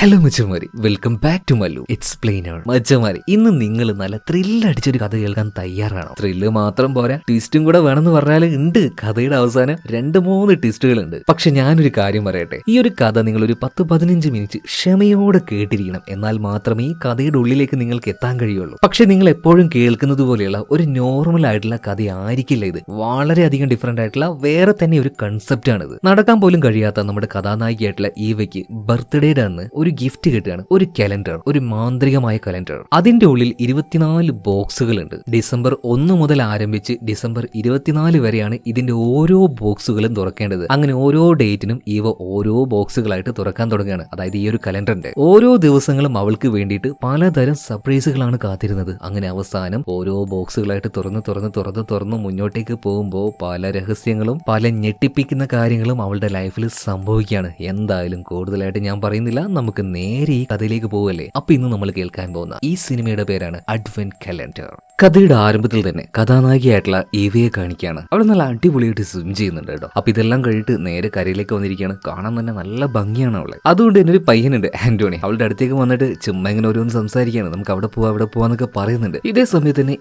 Hello മച്ചമാരി, welcome back to Mallu Explainer. മച്ചമാരി, ഇന്ന് നിങ്ങൾ നല്ല ത്രില്ലടിച്ചൊരു കഥ കേൾക്കാൻ തയ്യാറാണോ? ത്രില്ല് മാത്രം പോരാ, ട്വിസ്റ്റും കൂടെ വേണമെന്ന് പറഞ്ഞാൽ ഉണ്ട്. കഥയുടെ അവസാനം 2-3 ട്വിസ്റ്റുകളുണ്ട്. പക്ഷെ ഞാനൊരു കാര്യം പറയട്ടെ, ഈ ഒരു കഥ നിങ്ങൾ ഒരു 10-15 മിനിറ്റ് ക്ഷമയോടെ കേട്ടിരിക്കണം. എന്നാൽ മാത്രമേ ഈ കഥയുടെ ഉള്ളിലേക്ക് നിങ്ങൾക്ക് എത്താൻ കഴിയുള്ളൂ. പക്ഷെ നിങ്ങൾ എപ്പോഴും കേൾക്കുന്നത് പോലെയുള്ള ഒരു നോർമൽ ആയിട്ടുള്ള കഥ ആയിരിക്കില്ല ഇത്. വളരെയധികം ഡിഫറെന്റ് ആയിട്ടുള്ള വേറെ തന്നെ ഒരു കൺസെപ്റ്റ് ആണിത്. നടക്കാൻ പോലും കഴിയാത്ത നമ്മുടെ കഥാനായികയായിട്ടുള്ള ഈവയ്ക്ക് ബർത്ത്ഡേയുടെ അന്ന് ഒരു ഗിഫ്റ്റ് കിട്ടുകയാണ്. ഒരു കലണ്ടർ, ഒരു മാന്ത്രികമായ കലണ്ടർ. അതിന്റെ ഉള്ളിൽ 24 ബോക്സുകൾ ഉണ്ട്. ഡിസംബർ 1 മുതൽ ആരംഭിച്ച് ഡിസംബർ 24 വരെയാണ് ഇതിന്റെ ഓരോ ബോക്സുകളും തുറക്കേണ്ടത്. അങ്ങനെ ഓരോ ഡേറ്റിനും ഇവ ഓരോ ബോക്സുകളായിട്ട് തുറക്കാൻ തുടങ്ങുകയാണ്. അതായത് ഈ ഒരു കലണ്ടറിന്റെ ഓരോ ദിവസങ്ങളും അവൾക്ക് വേണ്ടിയിട്ട് പലതരം സർപ്രൈസുകളാണ് കാത്തിരുന്നത്. അങ്ങനെ അവസാനം ഓരോ ബോക്സുകളായിട്ട് തുറന്ന് മുന്നോട്ടേക്ക് പോകുമ്പോൾ പല രഹസ്യങ്ങളും പല ഞെട്ടിപ്പിക്കുന്ന കാര്യങ്ങളും അവളുടെ ലൈഫിൽ സംഭവിക്കുകയാണ്. എന്തായാലും കൂടുതലായിട്ട് ഞാൻ പറയുന്നില്ല, നമുക്ക് നേരെ ഈ കഥയിലേക്ക് പോവല്ലേ. അപ്പൊ ഇന്ന് നമ്മൾ കേൾക്കാൻ പോകുന്ന ഈ സിനിമയുടെ പേരാണ് അഡ്വെന്റ് കലണ്ടർ. കഥയുടെ ആരംഭത്തിൽ തന്നെ കഥാനായികയായിട്ടുള്ള ഈവയെ കാണിക്കുകയാണ്. അവൾ നല്ല അടിപൊളിയായിട്ട് സ്വിം ചെയ്യുന്നുണ്ട് കേട്ടോ. അപ്പൊ ഇതെല്ലാം കഴിഞ്ഞിട്ട് നേരെ കരയിലേക്ക് വന്നിരിക്കുകയാണ്. കാണാൻ തന്നെ നല്ല ഭംഗിയാണ് അവളെ. അതുകൊണ്ട് തന്നെ ഒരു പയ്യനുണ്ട്, ആന്റോണി. അവളുടെ അടുത്തേക്ക് വന്നിട്ട് ചുമ്മാ ഇങ്ങനെ ഓരോന്ന് സംസാരിക്കുകയാണ്. നമുക്ക് അവിടെ പോവാന്നൊക്കെ പറയുന്നുണ്ട്. ഇതേ സമയത്ത് തന്നെ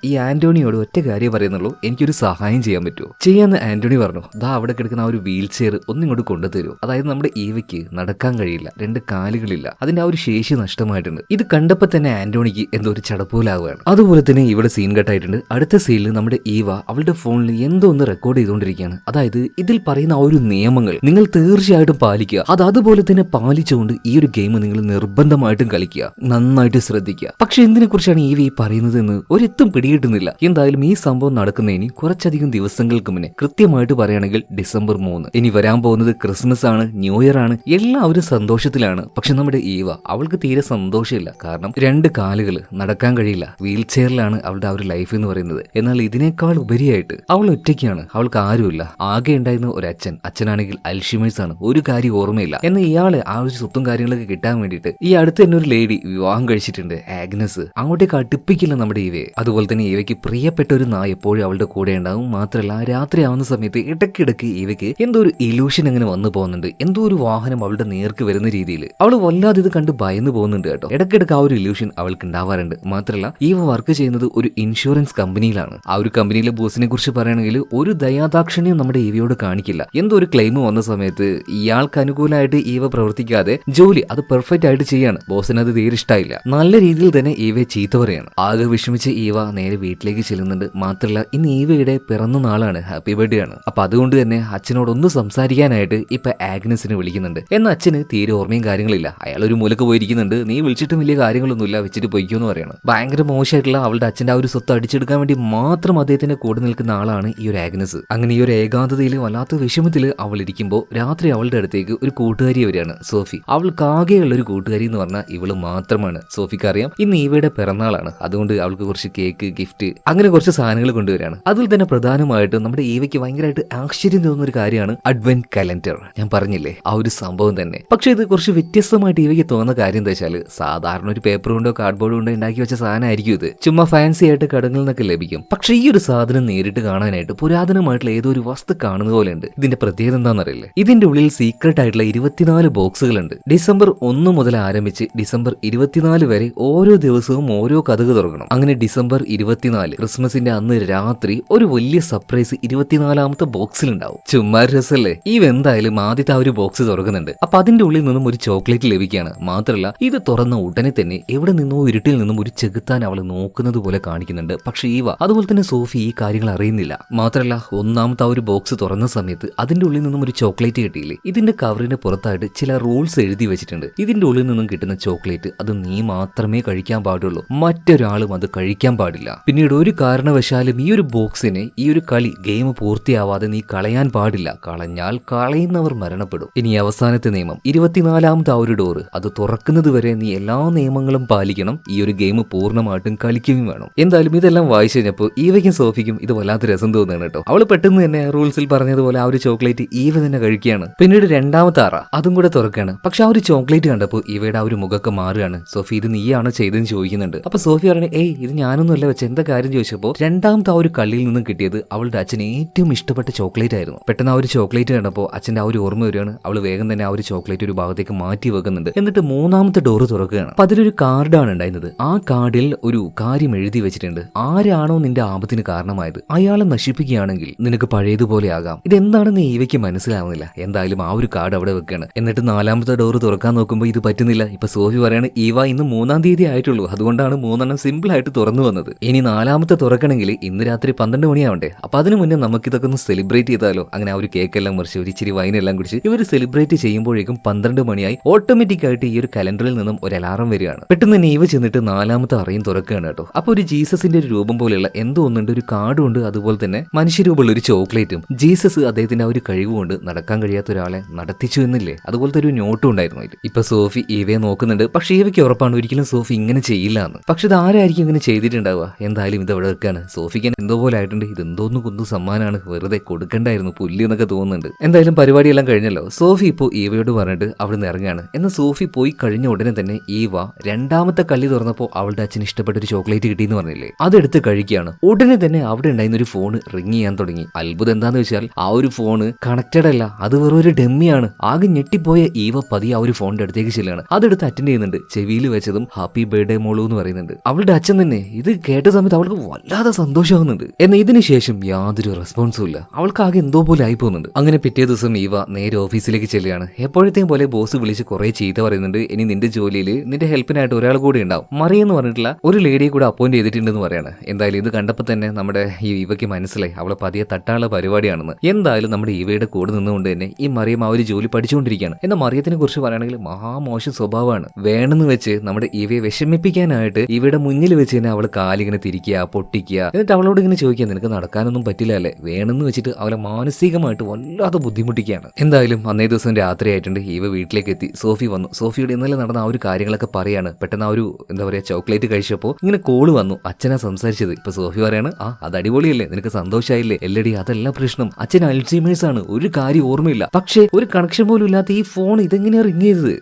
ഈ ആന്റോണിയോട് ഒറ്റ കാര്യം പറയുന്നുള്ളൂ, എനിക്കൊരു സഹായം ചെയ്യാൻ പറ്റുമോ? ചെയ്യാന്ന് ആന്റോണി പറഞ്ഞു. ദാ അവിടെ കിടക്കുന്ന ആ ഒരു വീൽ ചെയർ ഒന്നിങ്ങോട്ട് കൊണ്ടുതരൂ. അതായത് നമ്മുടെ ഈവയ്ക്ക് നടക്കാൻ കഴിയില്ല, 2 കാലുകളില്ല, അതിന്റെ ആ ഒരു ശേഷി നഷ്ടമായിട്ടുണ്ട്. ഇത് കണ്ടപ്പോ തന്നെ ആന്റോണിക്ക് എന്തോ ഒരു ചടപ്പോലാവുകയാണ്. അതുപോലെ തന്നെ ഇവിടെ സീൻ കട്ടായിട്ടുണ്ട്. അടുത്ത സീനിൽ നമ്മുടെ ഈവ അവളുടെ ഫോണിൽ എന്തോ ഒന്ന് റെക്കോർഡ് ചെയ്തുകൊണ്ടിരിക്കുകയാണ്. അതായത് ഇതിൽ പറയുന്ന ആ ഒരു നിയമങ്ങൾ നിങ്ങൾ തീർച്ചയായിട്ടും പാലിക്കുക. അതുപോലെ തന്നെ പാലിച്ചുകൊണ്ട് ഈ ഒരു ഗെയിം നിങ്ങൾ നിർബന്ധമായിട്ടും കളിക്കുക, നന്നായിട്ട് ശ്രദ്ധിക്കുക. പക്ഷെ എന്തിനെ കുറിച്ചാണ് ഈവ ഈ പറയുന്നത് എന്ന് ഒരെത്തും പിടികിട്ടുന്നില്ല. എന്തായാലും ഈ സംഭവം നടക്കുന്നതിന് കുറച്ചധികം ദിവസങ്ങൾക്ക് മുന്നേ, കൃത്യമായിട്ട് പറയുകയാണെങ്കിൽ ഡിസംബർ 3. ഇനി വരാൻ പോകുന്നത് ക്രിസ്മസ് ആണ്, ന്യൂ ഇയർ ആണ്. എല്ലാവരും സന്തോഷത്തിലാണ്. പക്ഷെ നമ്മുടെ ഈവ, അവൾക്ക് തീരെ സന്തോഷമില്ല. കാരണം 2 കാലുകൾ, നടക്കാൻ കഴിയില്ല, വീൽ ചെയറിലാണ് അവളുടെ ആ ഒരു ലൈഫ് എന്ന് പറയുന്നത്. എന്നാൽ ഇതിനേക്കാൾ ഉപരിയായിട്ട് അവൾ ഒറ്റയ്ക്കാണ്, അവൾക്ക് ആരുമില്ല. ആകെ ഉണ്ടായിരുന്ന ഒരു അച്ഛനാണെങ്കിൽ അൽഷിമേഴ്സ് ആണ്, ഒരു കാര്യം ഓർമ്മയില്ല. എന്നാൽ ഇയാളെ ആ ഒരു സ്വത്തും കാര്യങ്ങളൊക്കെ കിട്ടാൻ വേണ്ടിയിട്ട് ഈ അടുത്ത് തന്നെ ഒരു ലേഡി വിവാഹം കഴിച്ചിട്ടുണ്ട്, ആഗ്നസ്. അങ്ങോട്ടേക്ക് അടുപ്പിക്കില്ല നമ്മുടെ ഈവയെ. അതുപോലെ തന്നെ ഈവയ്ക്ക് പ്രിയപ്പെട്ട ഒരു നായ എപ്പോഴും അവളുടെ കൂടെ ഉണ്ടാവും. മാത്രമല്ല രാത്രി ആവുന്ന സമയത്ത് ഇടയ്ക്കിടയ്ക്ക് ഈവയ്ക്ക് എന്തോ ഒരു ഇലൂഷൻ അങ്ങനെ വന്നു പോകുന്നുണ്ട്. എന്തോ ഒരു വാഹനം അവളുടെ നേർക്ക് വരുന്ന രീതിയിൽ അവൾ വല്ലാതെ ഇത് കണ്ട് ഭയന്ന് പോകുന്നുണ്ട് കേട്ടോ. ഇടയ്ക്കിടയ്ക്ക് ആ ഒരു ഇലൂഷൻ അവൾക്ക് ഉണ്ടാവാറുണ്ട്. മാത്രമല്ല ഈവ വർക്ക് ചെയ്യുന്നത് ഒരു ഇൻഷുറൻസ് കമ്പനിയിലാണ്. ആ ഒരു കമ്പനിയിലെ ബോസിനെ കുറിച്ച് പറയുകയാണെങ്കിൽ ഒരു ദയാദാക്ഷിണ്യം നമ്മുടെ ഈവയോട് കാണിക്കില്ല. എന്തോ ഒരു ക്ലെയിം വന്ന സമയത്ത് ഇയാൾക്ക് അനുകൂലമായിട്ട് ഈവ പ്രവർത്തിക്കാതെ ജോലി അത് പെർഫെക്റ്റ് ആയിട്ട് ചെയ്യാണ്. ബോസിന് അത് തീരെ ഇഷ്ടമായില്ല. നല്ല രീതിയിൽ തന്നെ ഈവയെ ചീത്ത പറയാണ്. ആകെ വിഷമിച്ച് ഈവ നേരെ വീട്ടിലേക്ക് ചെല്ലുന്നുണ്ട്. മാത്രമല്ല ഇന്ന് ഈവയുടെ പിറന്ന നാളാണ്, ഹാപ്പി ബർത്ത്ഡേ ആണ്. അപ്പൊ അതുകൊണ്ട് തന്നെ അച്ഛനോടൊന്ന് സംസാരിക്കാനായിട്ട് ഇപ്പൊ ആഗ്നസിനെ വിളിക്കുന്നുണ്ട്. എന്നാൽ അച്ഛന് തീരെ ഓർമ്മയും കാര്യങ്ങളില്ല. അയാൾ ഒരു മൂലക്ക് പോയിരിക്കുന്നുണ്ട്. നീ വിളിച്ചിട്ടും വലിയ കാര്യങ്ങളൊന്നുമില്ല, വെച്ചിട്ട് പൊയ്ക്കോന്ന് പറയാണ്. ഭയങ്കര മോശമായിട്ടുള്ള അവളുടെ അച്ഛന്റെ ആ ഒരു സ്വത്ത് അടിച്ചെടുക്കാൻ വേണ്ടി മാത്രം അദ്ദേഹത്തിന്റെ കൂടെ നിൽക്കുന്ന ആളാണ് ഈ ഒരു ആഗ്നസ്. അങ്ങനെ ഈ ഒരു ഏകാന്തതയിൽ വല്ലാത്ത വിഷമത്തിൽ അവൾ ഇരിക്കുമ്പോൾ രാത്രി അവളുടെ അടുത്തേക്ക് ഒരു കൂട്ടുകാരി വരികയാണ്, സോഫി. അവൾക്ക് ആകെയുള്ള ഒരു കൂട്ടുകാരി എന്ന് പറഞ്ഞാൽ ഇവള് മാത്രമാണ്. സോഫിക്ക് അറിയാം ഇന്ന് ഈവയുടെ പിറന്നാളാണ്. അതുകൊണ്ട് അവൾക്ക് കുറച്ച് കേക്ക്, ഗിഫ്റ്റ്, അങ്ങനെ കുറച്ച് സാധനങ്ങൾ കൊണ്ടുവരികയാണ്. അതിൽ തന്നെ പ്രധാനമായിട്ടും നമ്മുടെ ഈവയ്ക്ക് ഭയങ്കരമായിട്ട് ആശ്ചര്യം തോന്നുന്ന ഒരു കാര്യമാണ് അഡ്വെന്റ് കലണ്ടർ. ഞാൻ പറഞ്ഞില്ലേ ആ ഒരു സംഭവം തന്നെ. പക്ഷെ ഇത് കുറച്ച് വ്യത്യസ്തമായിട്ട് ഈവയ്ക്ക് തോന്നുന്ന കാര്യം എന്താ വെച്ചാൽ, സാധാരണ ഒരു പേപ്പർ കൊണ്ടോ കാർഡ്ബോർഡ് കൊണ്ടോ ഉണ്ടാക്കി വെച്ച സാധനമായിരിക്കും ഇത്. ചുമ്മാ ഫാൻസി ആയിട്ട് കടകളിൽ നിന്നൊക്കെ ലഭിക്കും. പക്ഷെ ഈ ഒരു സാധനം നേരിട്ട് കാണാനായിട്ട് പുരാതനമായിട്ടുള്ള ഏതോ ഒരു വസ്തു കാണുന്ന പോലെ ഉണ്ട്. ഇതിന്റെ പ്രത്യേകത എന്താണെന്നറിയില്ല. ഇതിന്റെ ഉള്ളിൽ സീക്രട്ട് ആയിട്ടുള്ള 24 ബോക്സുകളുണ്ട്. ഡിസംബർ 1 മുതൽ ആരംഭിച്ച് ഡിസംബർ 24 വരെ ഓരോ ദിവസവും ഓരോ കഥക് തുറക്കണം. അങ്ങനെ ഡിസംബർ 24 ക്രിസ്മസിന്റെ അന്ന് രാത്രി ഒരു വലിയ സർപ്രൈസ് 24ാമത്തെ ബോക്സിലുണ്ടാവും. ചുമ്മാ രസല്ലേ. എന്തായാലും ആദ്യത്തെ ആ ഒരു ബോക്സ് തുറക്കുന്നുണ്ട്. അപ്പൊ അതിന്റെ ഉള്ളിൽ നിന്നും ഒരു ചോക്ലേറ്റ് ലഭിക്കുകയാണ്. മാത്രമല്ല ഇത് തുറന്ന ഉടനെ തന്നെ എവിടെ നിന്നോ ഇരുട്ടിൽ നിന്നും ഒരു ചെകുത്താൻ അവൾ നോക്കുന്നത് പോലെ കാണിക്കുന്നുണ്ട്. പക്ഷെ ഈവ അതുപോലെ തന്നെ സോഫി ഈ കാര്യങ്ങൾ അറിയുന്നില്ല. മാത്രമല്ല ഒന്നാമത്തെ ആ ഒരു ബോക്സ് തുറന്ന സമയത്ത് അതിന്റെ ഉള്ളിൽ നിന്നും ഒരു ചോക്ലേറ്റ് കിട്ടിയില്ലേ. ഇതിന്റെ കവറിന്റെ പുറത്തായിട്ട് ചില റൂൾസ് എഴുതി വെച്ചിട്ടുണ്ട്. ഇതിന്റെ ഉള്ളിൽ നിന്നും കിട്ടുന്ന ചോക്ലേറ്റ് അത് നീ മാത്രമേ കഴിക്കാൻ പാടുള്ളൂ, മറ്റൊരാളും അത് കഴിക്കാൻ പാടില്ല. പിന്നീട് ഒരു കാരണവശാലും ഈ ഒരു ബോക്സിനെ, ഈ ഒരു ഗെയിം പൂർത്തിയാവാതെ നീ കളയാൻ പാടില്ല. കളഞ്ഞാൽ കളയുന്നവർ മരണപ്പെടും. ഇനി അവസാനത്തെ നിയമം, 24ാമത്തെ ആ ഒരു ഡോറ് അത് തുറക്കുന്നത് വരെ നീ എല്ലാ നിയമങ്ങളും പാലിക്കണം. ഈ ഒരു ഗെയിം പൂർണ്ണമായിട്ടും കളിക്കുകയും വേണം. കാണും. എന്തായാലും ഇതെല്ലാം വായിച്ചു കഴിഞ്ഞപ്പോൾ ഈവയ്ക്കും സോഫിക്കും ഇത് വല്ലാത്ത രസം തോന്നുകയാണ് കേട്ടോ. അവൾ പെട്ടെന്ന് തന്നെ റൂൾസിൽ പറഞ്ഞതുപോലെ ആ ഒരു ചോക്ലേറ്റ് ഈവ തന്നെ കഴിക്കുകയാണ്. പിന്നീട് രണ്ടാമത്തെ അറ അതും കൂടെ തുറക്കുകയാണ്. പക്ഷെ ആ ഒരു ചോക്ലേറ്റ് കണ്ടപ്പോൾ ഈവയുടെ ആ ഒരു മുഖമൊക്കെ മാറുകയാണ്. സോഫി ഇത് നീയാണോ ചെയ്തെന്ന് ചോദിക്കുന്നുണ്ട്. അപ്പൊ സോഫി പറയണേ ഏയ് ഇത് ഞാനൊന്നും അല്ല വെച്ച എന്താ കാര്യം ചോദിച്ചപ്പോൾ രണ്ടാമത്തെ ആ ഒരു കള്ളിയിൽ നിന്നും കിട്ടിയത് അവളുടെ അച്ഛന് ഏറ്റവും ഇഷ്ടപ്പെട്ട ചോക്ലേറ്റ് ആയിരുന്നു. പെട്ടെന്ന് ആ ഒരു ചോക്ലേറ്റ് കണ്ടപ്പോൾ അച്ഛന്റെ ആ ഒരു ഓർമ്മ വരികയാണ്. അവൾ വേഗം തന്നെ ആ ഒരു ചോക്ലേറ്റ് ഒരു ഭാഗത്തേക്ക് മാറ്റി വെക്കുന്നുണ്ട്. എന്നിട്ട് മൂന്നാമത്തെ ഡോറ് തുറക്കുകയാണ്. അപ്പൊ അതിലൊരു കാർഡാണ് ഉണ്ടായിരുന്നത്. ആ കാർഡിൽ ഒരു കാര്യം എഴുതി വെച്ചിട്ടുണ്ട്. ആരാണോ നിന്റെ ആപത്തിന് കാരണമായത് അയാളെ നശിപ്പിക്കുകയാണെങ്കിൽ നിനക്ക് പഴയതുപോലെ ആകാം. ഇതെന്താണെന്ന് ഈവയ്ക്ക് മനസ്സിലാവുന്നില്ല. എന്തായാലും ആ ഒരു കാർഡ് അവിടെ വെക്കുകയാണ്. എന്നിട്ട് നാലാമത്തെ ഡോറ് തുറക്കാൻ നോക്കുമ്പോൾ ഇത് പറ്റുന്നില്ല. ഇപ്പൊ സോഫി പറയാണ് ഈവ ഇന്ന് 3-ാം തീയതി ആയിട്ടുള്ളൂ, അതുകൊണ്ടാണ് 3 സിമ്പിൾ ആയിട്ട് തുറന്നു വന്നത്. ഇനി നാലാമത്തെ തുറക്കണമെങ്കിൽ ഇന്ന് രാത്രി 12 മണിയാവണ്ടേ. അപ്പൊ അതിനു മുന്നേ നമുക്കിതൊക്കെ ഒന്ന് സെലിബ്രേറ്റ് ചെയ്താലോ. അങ്ങനെ ആ ഒരു കേക്കെല്ലാം മുറിച്ച് ഒരു ഇച്ചിരി വൈനെല്ലാം കുടിച്ച് ഇവർ സെലിബ്രേറ്റ് ചെയ്യുമ്പോഴേക്കും 12 മണിയായി. ഓട്ടോമാറ്റിക് ആയിട്ട് ഈ ഒരു കലണ്ടറിൽ നിന്നും ഒരു അലാറം വരികയാണ്. പെട്ടെന്ന് തന്നെ ഈവ ചെന്നിട്ട് നാലാമത്തെ അറയും തുറക്കുകയാണ് കേട്ടോ. അപ്പൊ ഒരു ജീസസിന്റെ ഒരു രൂപം പോലെയുള്ള എന്തോ ഒന്നുണ്ട്, ഒരു കാർഡും ഉണ്ട്, അതുപോലെ തന്നെ മനുഷ്യരൂപമുള്ള ഒരു ചോക്ലേറ്റും. ജീസസ് അദ്ദേഹത്തിന്റെ ആ ഒരു കഴിവുകൊണ്ട് നടക്കാൻ കഴിയാത്ത ഒരാളെ നടത്തിച്ചു എന്നില്ലേ, അതുപോലത്തെ ഒരു നോട്ടും ഉണ്ടായിരുന്നു അതിൽ. ഇപ്പൊ സോഫി ഈവയെ നോക്കുന്നുണ്ട്. പക്ഷെ ഈവയ്ക്ക് ഉറപ്പാണ് ഒരിക്കലും സോഫി ഇങ്ങനെ ചെയ്യില്ല എന്ന്. പക്ഷെ ഇത് ആരായിരിക്കും ഇങ്ങനെ ചെയ്തിട്ടുണ്ടാവുക. എന്തായാലും ഇത് അവിടെ വെക്കാണ്. സോഫിക്ക് എന്തോ പോലെ ആയിട്ടുണ്ട്. ഇതെന്തോന്ന് കുന്നു സമ്മാനമാണ്, വെറുതെ കൊടുക്കണ്ടായിരുന്നു പുല്ല് എന്നൊക്കെ തോന്നുന്നുണ്ട്. എന്തായാലും പരിപാടിയെല്ലാം കഴിഞ്ഞല്ലോ. സോഫി ഇപ്പോൾ ഈവയോട് പറഞ്ഞിട്ട് അവിടെ നിന്ന് ഇറങ്ങാണ്. എന്നാൽ സോഫി പോയി കഴിഞ്ഞ ഉടനെ തന്നെ ഈവ രണ്ടാമത്തെ കള്ളി തുറന്നപ്പോൾ അവളുടെ അച്ഛന് ഇഷ്ടപ്പെട്ട ഒരു ചോക്ലേറ്റ് കിട്ടിയെന്ന് പറഞ്ഞില്ലേ, അതെടുത്ത് കഴിക്കുകയാണ്. ഉടനെ തന്നെ അവിടെ ഉണ്ടായിരുന്ന ഒരു ഫോൺ റിങ് ചെയ്യാൻ തുടങ്ങി. അത്ഭുതം എന്താന്ന് വെച്ചാൽ ആ ഒരു ഫോണ് കണക്റ്റഡ് അല്ല, അത് വെറും ഒരു ഡെമ്മിയാണ്. ആകെ ഞെട്ടിപ്പോയ ഈവ പതിയെ ആ ഒരു ഫോണിന്റെ അടുത്തേക്ക് ചെല്ലുകയാണ്. അതെടുത്ത് അറ്റൻഡ് ചെയ്യുന്നുണ്ട്. ചെവിയിൽ വെച്ചതും ഹാപ്പി ബർത്ത്ഡേ മോളൂ എന്ന് പറയുന്നുണ്ട്. അവളുടെ അച്ഛൻ തന്നെ. ഇത് കേട്ട സമയത്ത് അവൾക്ക് വല്ലാതെ സന്തോഷമാവുന്നുണ്ട്. എന്നാൽ ഇതിന് ശേഷം യാതൊരു റെസ്പോൺസും ഇല്ല. അവൾക്ക് ആകെ എന്തോ പോലെ ആയി പോകുന്നുണ്ട്. അങ്ങനെ പിറ്റേ ദിവസം ഈവ നേരെ ഓഫീസിലേക്ക് ചെല്ലുകയാണ്. എപ്പോഴത്തെയും പോലെ ബോസ് വിളിച്ച് കുറെ ചീത്ത പറയുന്നുണ്ട്. ഇനി നിന്റെ ജോലിയിൽ നിന്റെ ഹെൽപ്പിനായിട്ട് ഒരാൾ കൂടി ഉണ്ടാവും, മറിയെന്ന് പറഞ്ഞിട്ടുള്ള ഒരു ലേഡിയെ കൂടെ അപ്പോയിന്റ് ചെയ്തിട്ടുണ്ടെന്ന് പറയാണ്. എന്തായാലും ഇത് കണ്ടപ്പോൾ തന്നെ നമ്മുടെ ഈ ഈവയ്ക്ക് മനസ്സിലായി അവളെ പതിയെ തട്ടാനുള്ള പരിപാടിയാണെന്ന്. എന്തായാലും നമ്മുടെ ഈവയുടെ കൂടെ നിന്നുകൊണ്ട് തന്നെ ഈ മറിയം ആ ഒരു ജോലി പഠിച്ചുകൊണ്ടിരിക്കുകയാണ്. എന്നാൽ മറിയത്തിനെ കുറിച്ച് പറയുകയാണെങ്കിൽ മഹാമോശം സ്വഭാവമാണ്. വേണമെന്ന് വെച്ച് നമ്മുടെ ഈവയെ വിഷമിപ്പിക്കാനായിട്ട് ഈവയുടെ മുന്നിൽ വെച്ച് തന്നെ അവൾ കാലിങ്ങനെ തിരിക്കുക, പൊട്ടിക്കുക. എന്നിട്ട് അവളോട് ഇങ്ങനെ ചോദിക്കുക നിനക്ക് നടക്കാനൊന്നും പറ്റില്ല അല്ലേ. വേണമെന്ന് വെച്ചിട്ട് അവളെ മാനസികമായിട്ട് വല്ലാതെ ബുദ്ധിമുട്ടിക്കുകയാണ്. എന്തായാലും അന്നേ ദിവസം രാത്രി ആയിട്ടുണ്ട്. ഈവ വീട്ടിലേക്ക് എത്തി. സോഫി വന്നു. സോഫിയുടെ ഇന്നലെ നടന്ന ആ ഒരു കാര്യങ്ങളൊക്കെ പറയാണ്. പെട്ടെന്ന് ആ ഒരു എന്താ പറയാ ചോക്ലേറ്റ് കഴിച്ചപ്പോൾ ഇങ്ങനെ കോള് വന്നു. അച്ഛനാ സംസാരിച്ചത്. ഇപ്പൊ സോഫി പറയാണ് അത് അടിപൊളിയല്ലേ, നിനക്ക് സന്തോഷമായില്ലേ. എല്ലടി അതല്ല പ്രശ്നം, അച്ഛൻ അൽസീമേഴ്സ് ആണ്, ഒരു കാര്യം ഓർമ്മയില്ല. പക്ഷേ ഒരു കണക്ഷൻ പോലും ഇല്ലാത്ത ഈ ഫോൺ ഇതെങ്ങനെയാ റിങ് ചെയ്തത്?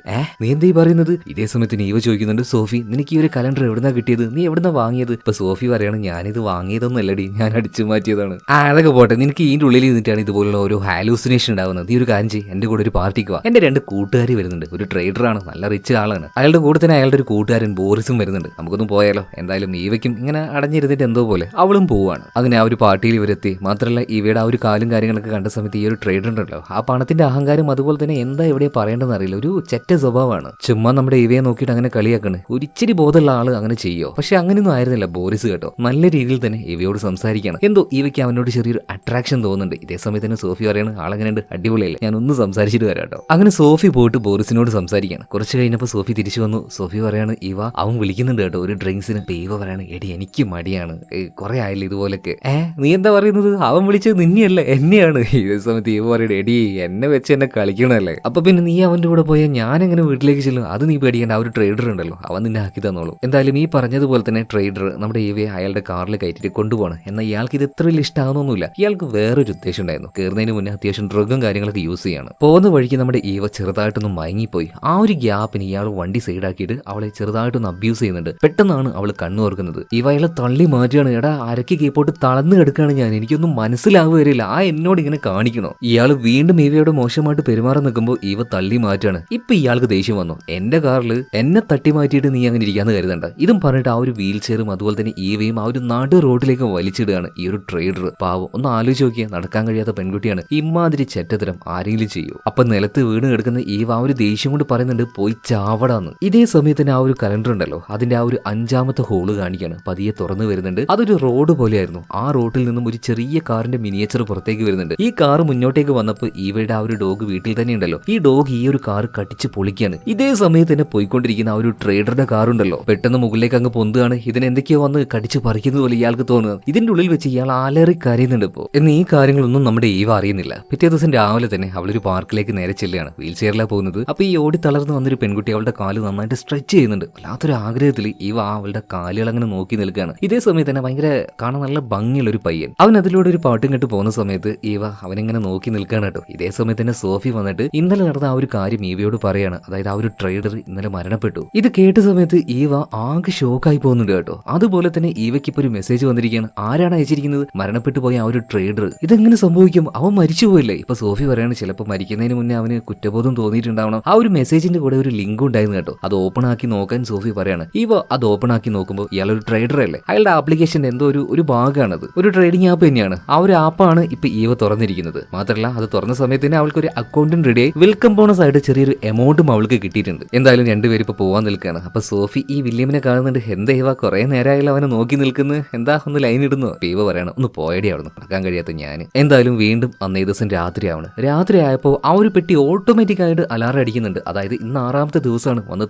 നീ എന്താ പറയുന്നത്? ഇതേ സമയത്ത് ഈവ ചോദിക്കുന്നുണ്ട് സോഫി നിനക്ക് ഈ ഒരു കലണ്ടർ എവിടുന്നാ കിട്ടിയത്, നീ എവിടുന്നാ വാങ്ങിയത്? ഇപ്പൊ സോഫി പറയാണ് ഞാനിത് വാങ്ങിയതൊന്നും അല്ലടി, ഞാൻ അടിച്ചു മാറ്റിയതാണ്. അതൊക്കെ പോട്ടെ, നിനക്ക് ഇതിന്റെ ഉള്ളിൽ നിന്നിട്ടാണ് ഇതുപോലുള്ള ഒരു ഹാലൂസിനേഷൻ ഉണ്ടാവുന്നത്. നീ ഒരു കാര്യം ചെയ്യ്, എന്റെ കൂടെ ഒരു പാർട്ടിക്ക് വാ. എന്റെ 2 കൂട്ടുകാർ വരുന്നുണ്ട്. ഒരു ട്രേഡറാണ്, നല്ല റിച്ച് ആളാണ്. അയാളുടെ കൂടെ തന്നെ അയാളുടെ ഒരു കൂട്ടുകാരൻ ബോറിസും വരുന്നുണ്ട്. നമുക്കൊന്നും പോയാലോ. എന്തായാലും ഈവയ്ക്കും ഇങ്ങനെ അടഞ്ഞിരുന്നിട്ട് എന്തോ പോലെ അവളും പോവാണ്. അങ്ങനെ ആ ഒരു പാർട്ടിയിൽ ഇവരെത്തി. മാത്രമല്ല ഈവയുടെ ആ ഒരു കാലും കാര്യങ്ങളൊക്കെ കണ്ട സമയത്ത് ഈ ഒരു ട്രേഡർ ഉണ്ടല്ലോ, ആ പണത്തിന്റെ അഹങ്കാരം അതുപോലെ തന്നെ എന്താ ഇവിടെ പറയേണ്ടതെന്ന് അറിയില്ല. ഒരു ചെറ്റ സ്വഭാവമാണ്. ചുമ്മാ നമ്മുടെ ഈവയെ നോക്കിയിട്ട് അങ്ങനെ കളിയാക്കണ്. ഒരു ഇച്ചിരി ബോധമുള്ള ആള് അങ്ങനെ ചെയ്യോ? പക്ഷെ അങ്ങനെയൊന്നും ആയിരുന്നില്ല ബോറിസ് കേട്ടോ. നല്ല രീതിയിൽ തന്നെ ഈവയോട് സംസാരിക്കണം. എന്തോ ഈവയ്ക്ക് അവനോട് ചെറിയൊരു അട്രാക്ഷൻ തോന്നുന്നുണ്ട്. ഇതേ സമയത്ത് തന്നെ സോഫി പറയാണ് ആളെങ്ങനെയുണ്ട്, അടിപൊളിയല്ലേ, ഞാൻ ഒന്ന് സംസാരിച്ചിട്ട് വരാം കേട്ടോ. അങ്ങനെ സോഫി പോയിട്ട് ബോറിസിനോട് സംസാരിക്കുകയാണ്. കുറച്ച് കഴിഞ്ഞപ്പോൾ സോഫി തിരിച്ചു വന്നു. സോഫി പറയാണ് ഈവ അവൻ വിളിക്കുന്നുണ്ട് കേട്ടോ ഒരു ഡ്രിങ്ക്സിന്. ഈവ പറയാണ് എടി എനിക്ക് മടിയാണ്, കുറെ ആയില്ല ഇതുപോലൊക്കെ. നീ എന്താ പറയുന്നത്? അവൻ വിളിച്ചത് നിന്നെയല്ലേ, എന്നെയാണ്. ഇതേ സമയത്ത് ഈവ പറയണേ എടി എന്നെ വെച്ച് എന്നെ കളിക്കണല്ലേ, അപ്പൊ പിന്നെ നീ അവന്റെ കൂടെ പോയാൽ ഞാൻ എങ്ങനെ വീട്ടിലേക്ക് ചെല്ലും? അത് നീ പേടിക്കേണ്ട, ആ ഒരു ട്രേഡർ ഉണ്ടല്ലോ അവൻ നിന്നെ ആക്കി തന്നോളൂ. എന്തായാലും ഈ പറഞ്ഞതുപോലെ തന്നെ ട്രേഡർ നമ്മുടെ ഈവയെ അയാളുടെ കാറിൽ കയറ്റിട്ട് കൊണ്ടുപോകണം. എന്നാൽ ഇയാൾക്ക് ഇത് ഇത്ര വലിയ ഇഷ്ടമാകുന്നൊന്നുമില്ല. ഇയാൾക്ക് വേറൊരു ഉദ്ദേശം ഉണ്ടായിരുന്നു. കയറുന്നതിന് മുന്നേ അത്യാവശ്യം ഡ്രഗും കാര്യങ്ങളൊക്കെ യൂസ് ചെയ്യാണ്. പോകുന്ന വഴിക്ക് നമ്മുടെ ഈവ ചെറുതായിട്ടൊന്ന് മയങ്ങിപ്പോയി. ആ ഒരു ഗ്യാപ്പിന് ഇയാൾ വണ്ടി സൈഡാക്കിയിട്ട് അവളെ ചെറുതായിട്ടൊന്ന് അബ്യൂസ് ചെയ്യുന്നുണ്ട്. പെട്ടെന്നാണ് അവൾ കണ്ണു ഓർക്കുന്നത്. ഈവ അയാളെ തള്ളി മാറ്റുകയാണ്. എടാ അരക്ക് കീപ്പോട്ട് തളർന്നു കിടക്കുകയാണ് ഞാൻ, എനിക്കൊന്നും മനസ്സിലാവുകയില്ല, ആ എന്നോട് ഇങ്ങനെ കാണിക്കണോ? ഇയാൾ വീണ്ടും ഈവയോട് മോശമായിട്ട് പെരുമാറാൻ നിൽക്കുമ്പോൾ ഈവ തള്ളി മാറ്റാണ്. ഇപ്പൊ ഇയാൾക്ക് ദേഷ്യം വന്നു. എന്റെ കാറിൽ എന്നെ തട്ടി മാറ്റിയിട്ട് നീ അങ്ങനെ ഇരിക്കാന്ന് കരുതണ്ട. ഇതും പറഞ്ഞിട്ട് ആ ഒരു വീൽ ചെയറും അതുപോലെ തന്നെ ഈവയും ആ ഒരു നടു റോഡിലേക്ക് വലിച്ചിടുകയാണ് ഈ ഒരു ട്രേഡർ. പാവം ഒന്ന് ആലോചിച്ച് നോക്കിയാൽ നടക്കാൻ കഴിയാത്ത പെൺകുട്ടിയാണ്. ഇമാതിരി ചെറ്റത്തരം ആരെങ്കിലും ചെയ്യൂ? അപ്പൊ നിലത്ത് വീണ് കിടക്കുന്ന ഈവ ആ ഒരു ദേഷ്യം കൊണ്ട് പറയുന്നുണ്ട് പോയി ചാവടാന്ന്. ഇതേ സമയത്ത് തന്നെ ആ ഒരു കലണ്ടർ ഉണ്ടല്ലോ അതിന്റെ ആ ഒരു 5ാമത്തെ ഹോള് കാണിക്കാണ്. പതിയെ തുറന്നു വരുന്നുണ്ട്. അതൊരു റോഡ് പോലെയായിരുന്നു. ആ റോഡിൽ നിന്നും ഒരു ചെറിയ കാറിന്റെ മിനിയേച്ചർ പുറത്തേക്ക് വരുന്നുണ്ട്. ഈ കാർ മുന്നോട്ടേക്ക് വന്നപ്പോൾ ഈവയുടെ ആ ഒരു ഡോഗ് വീട്ടിൽ തന്നെ ഉണ്ടല്ലോ. ഈ ഡോഗ് ഈ ഒരു കാർ കടിച്ച് പൊളിക്കാണ്. ഇതേ സമയത്ത് തന്നെ പോയിക്കൊണ്ടിരിക്കുന്ന ആ ഒരു ട്രേഡറുടെ കാർ ഉണ്ടല്ലോ പെട്ടെന്ന് മുകളിലേക്ക് അങ്ങ് പൊന്തുകയാണ്. ഇതിനെന്തൊക്കെയോ വന്ന് കടിച്ച് പറിക്കുന്നത് പോലെ ഇയാൾക്ക് തോന്നുന്നത്. ഇതിന്റെ ഉള്ളിൽ വെച്ച് ഇയാൾ ആലേറി കരയുന്നുണ്ട് ഇപ്പോൾ. എന്ന് ഈ കാര്യങ്ങളൊന്നും നമ്മുടെ ഈവ അറിയുന്നില്ല. പിറ്റേ ദിവസം രാവിലെ തന്നെ അവളൊരു പാർക്കിലേക്ക് നേരെ ചെല്ലുകയാണ്. വീൽ ചെയറിലാണ് പോകുന്നത്. അപ്പൊ ഈ ഓടി തളർന്ന് വന്നൊരു പെൺകുട്ടി അവളുടെ കാല് നന്നായിട്ട് സ്ട്രെച്ച് ചെയ്യുന്നുണ്ട്. വല്ലാത്തൊരു ആഗ്രഹത്തിൽ ഈവ അവളുടെ കാലുകൾ അങ്ങനെ നോക്കി നിൽക്കുകയാണ്. ഇതേ സമയത്ത് തന്നെ ഭയങ്കര കാണാൻ നല്ല ഭംഗിയുള്ള ഒരു പയ്യൻ, അവൻ അതിലൂടെ ഒരു പാട്ടും കേട്ട് പോകുന്ന സമയത്ത് ഈവ അവനിങ്ങനെ നോക്കി നിൽക്കുകയാണ് കേട്ടോ. ഇതേ സമയത്ത് തന്നെ സോഫി വന്നിട്ട് ഇന്നലെ നടന്ന ആ ഒരു കാര്യം ഈവയോട് പറയാണ്. അതായത് ആ ഒരു ട്രേഡർ ഇന്നലെ മരണപ്പെട്ടു. ഇത് കേട്ട സമയത്ത് ഈവ ആകെ ഷോക്കായി പോകുന്നുണ്ട് കേട്ടോ. അതുപോലെ തന്നെ ഈവയ്ക്ക് ഇപ്പൊ ഒരു മെസ്സേജ് വന്നിരിക്കുകയാണ്. ആരാണ് അയച്ചിരിക്കുന്നത്? മരണപ്പെട്ടു പോയ ആ ഒരു ട്രേഡർ. ഇതെങ്ങനെ സംഭവിക്കും? അവൻ മരിച്ചുപോയില്ലേ? ഇപ്പൊ സോഫി പറയാണ് ചിലപ്പോൾ മരിക്കുന്നതിന് മുന്നേ അവന് കുറ്റബോധം തോന്നിയിട്ടുണ്ടാവണം. ആ ഒരു മെസ്സേജിന്റെ കൂടെ ഒരു ലിങ്ക് ഉണ്ടായിരുന്നു കേട്ടോ. അത് ഓപ്പൺ ആക്കി നോക്കാൻ സോഫി പറയാണ്. ഈവ അത് ഓപ്പൺ ആക്കി നോക്കുമ്പോൾ ഇയാളൊരു ട്രേഡർ അല്ലേ, അയാളുടെ ആപ്ലിക്കേഷന്റെ എന്തോ ഒരു ഭാഗമാണത്. ഒരു ട്രേഡിംഗ് ആപ്പ് തന്നെയാണ്. ആ ഒരു ആപ്പാണ് ഇപ്പൊ ഈവ തുറന്നിരിക്കുന്നത്. മാത്രമല്ല അത് തുറന്ന സമയത്ത് തന്നെ അവൾക്ക് ഒരു അക്കൗണ്ടും റെഡിയായി. വെൽക്കം ബോണസ് ആയിട്ട് ചെറിയൊരു എമൗണ്ടും അവൾക്ക് കിട്ടിയിട്ടുണ്ട്. എന്തായാലും രണ്ടുപേരും ഇപ്പൊ പോവാൻ നിൽക്കുകയാണ്. അപ്പൊ സോഫി ഈ വില്യമിനെ കാണുന്നുണ്ട്. എന്താ ഈവ കുറെ നേരമായാലും അവനെ നോക്കി നിൽക്കുന്നത്, എന്താ ഒന്ന് ലൈൻ ഇടുന്നു? ഈവ പറയണം ഒന്ന് പോയടി അവിടുന്ന്, നടക്കാൻ കഴിയാത്ത ഞാൻ. എന്തായാലും വീണ്ടും അന്നേ ദിവസം രാത്രിയാവണം. രാത്രി ആയപ്പോൾ ആ ഒരു പെട്ടി ഓട്ടോമാറ്റിക് ആയിട്ട് അലാറം അടിക്കുന്നുണ്ട്. അതായത് ഇന്ന് 6ാമത്തെ ദിവസമാണ്. വന്ന്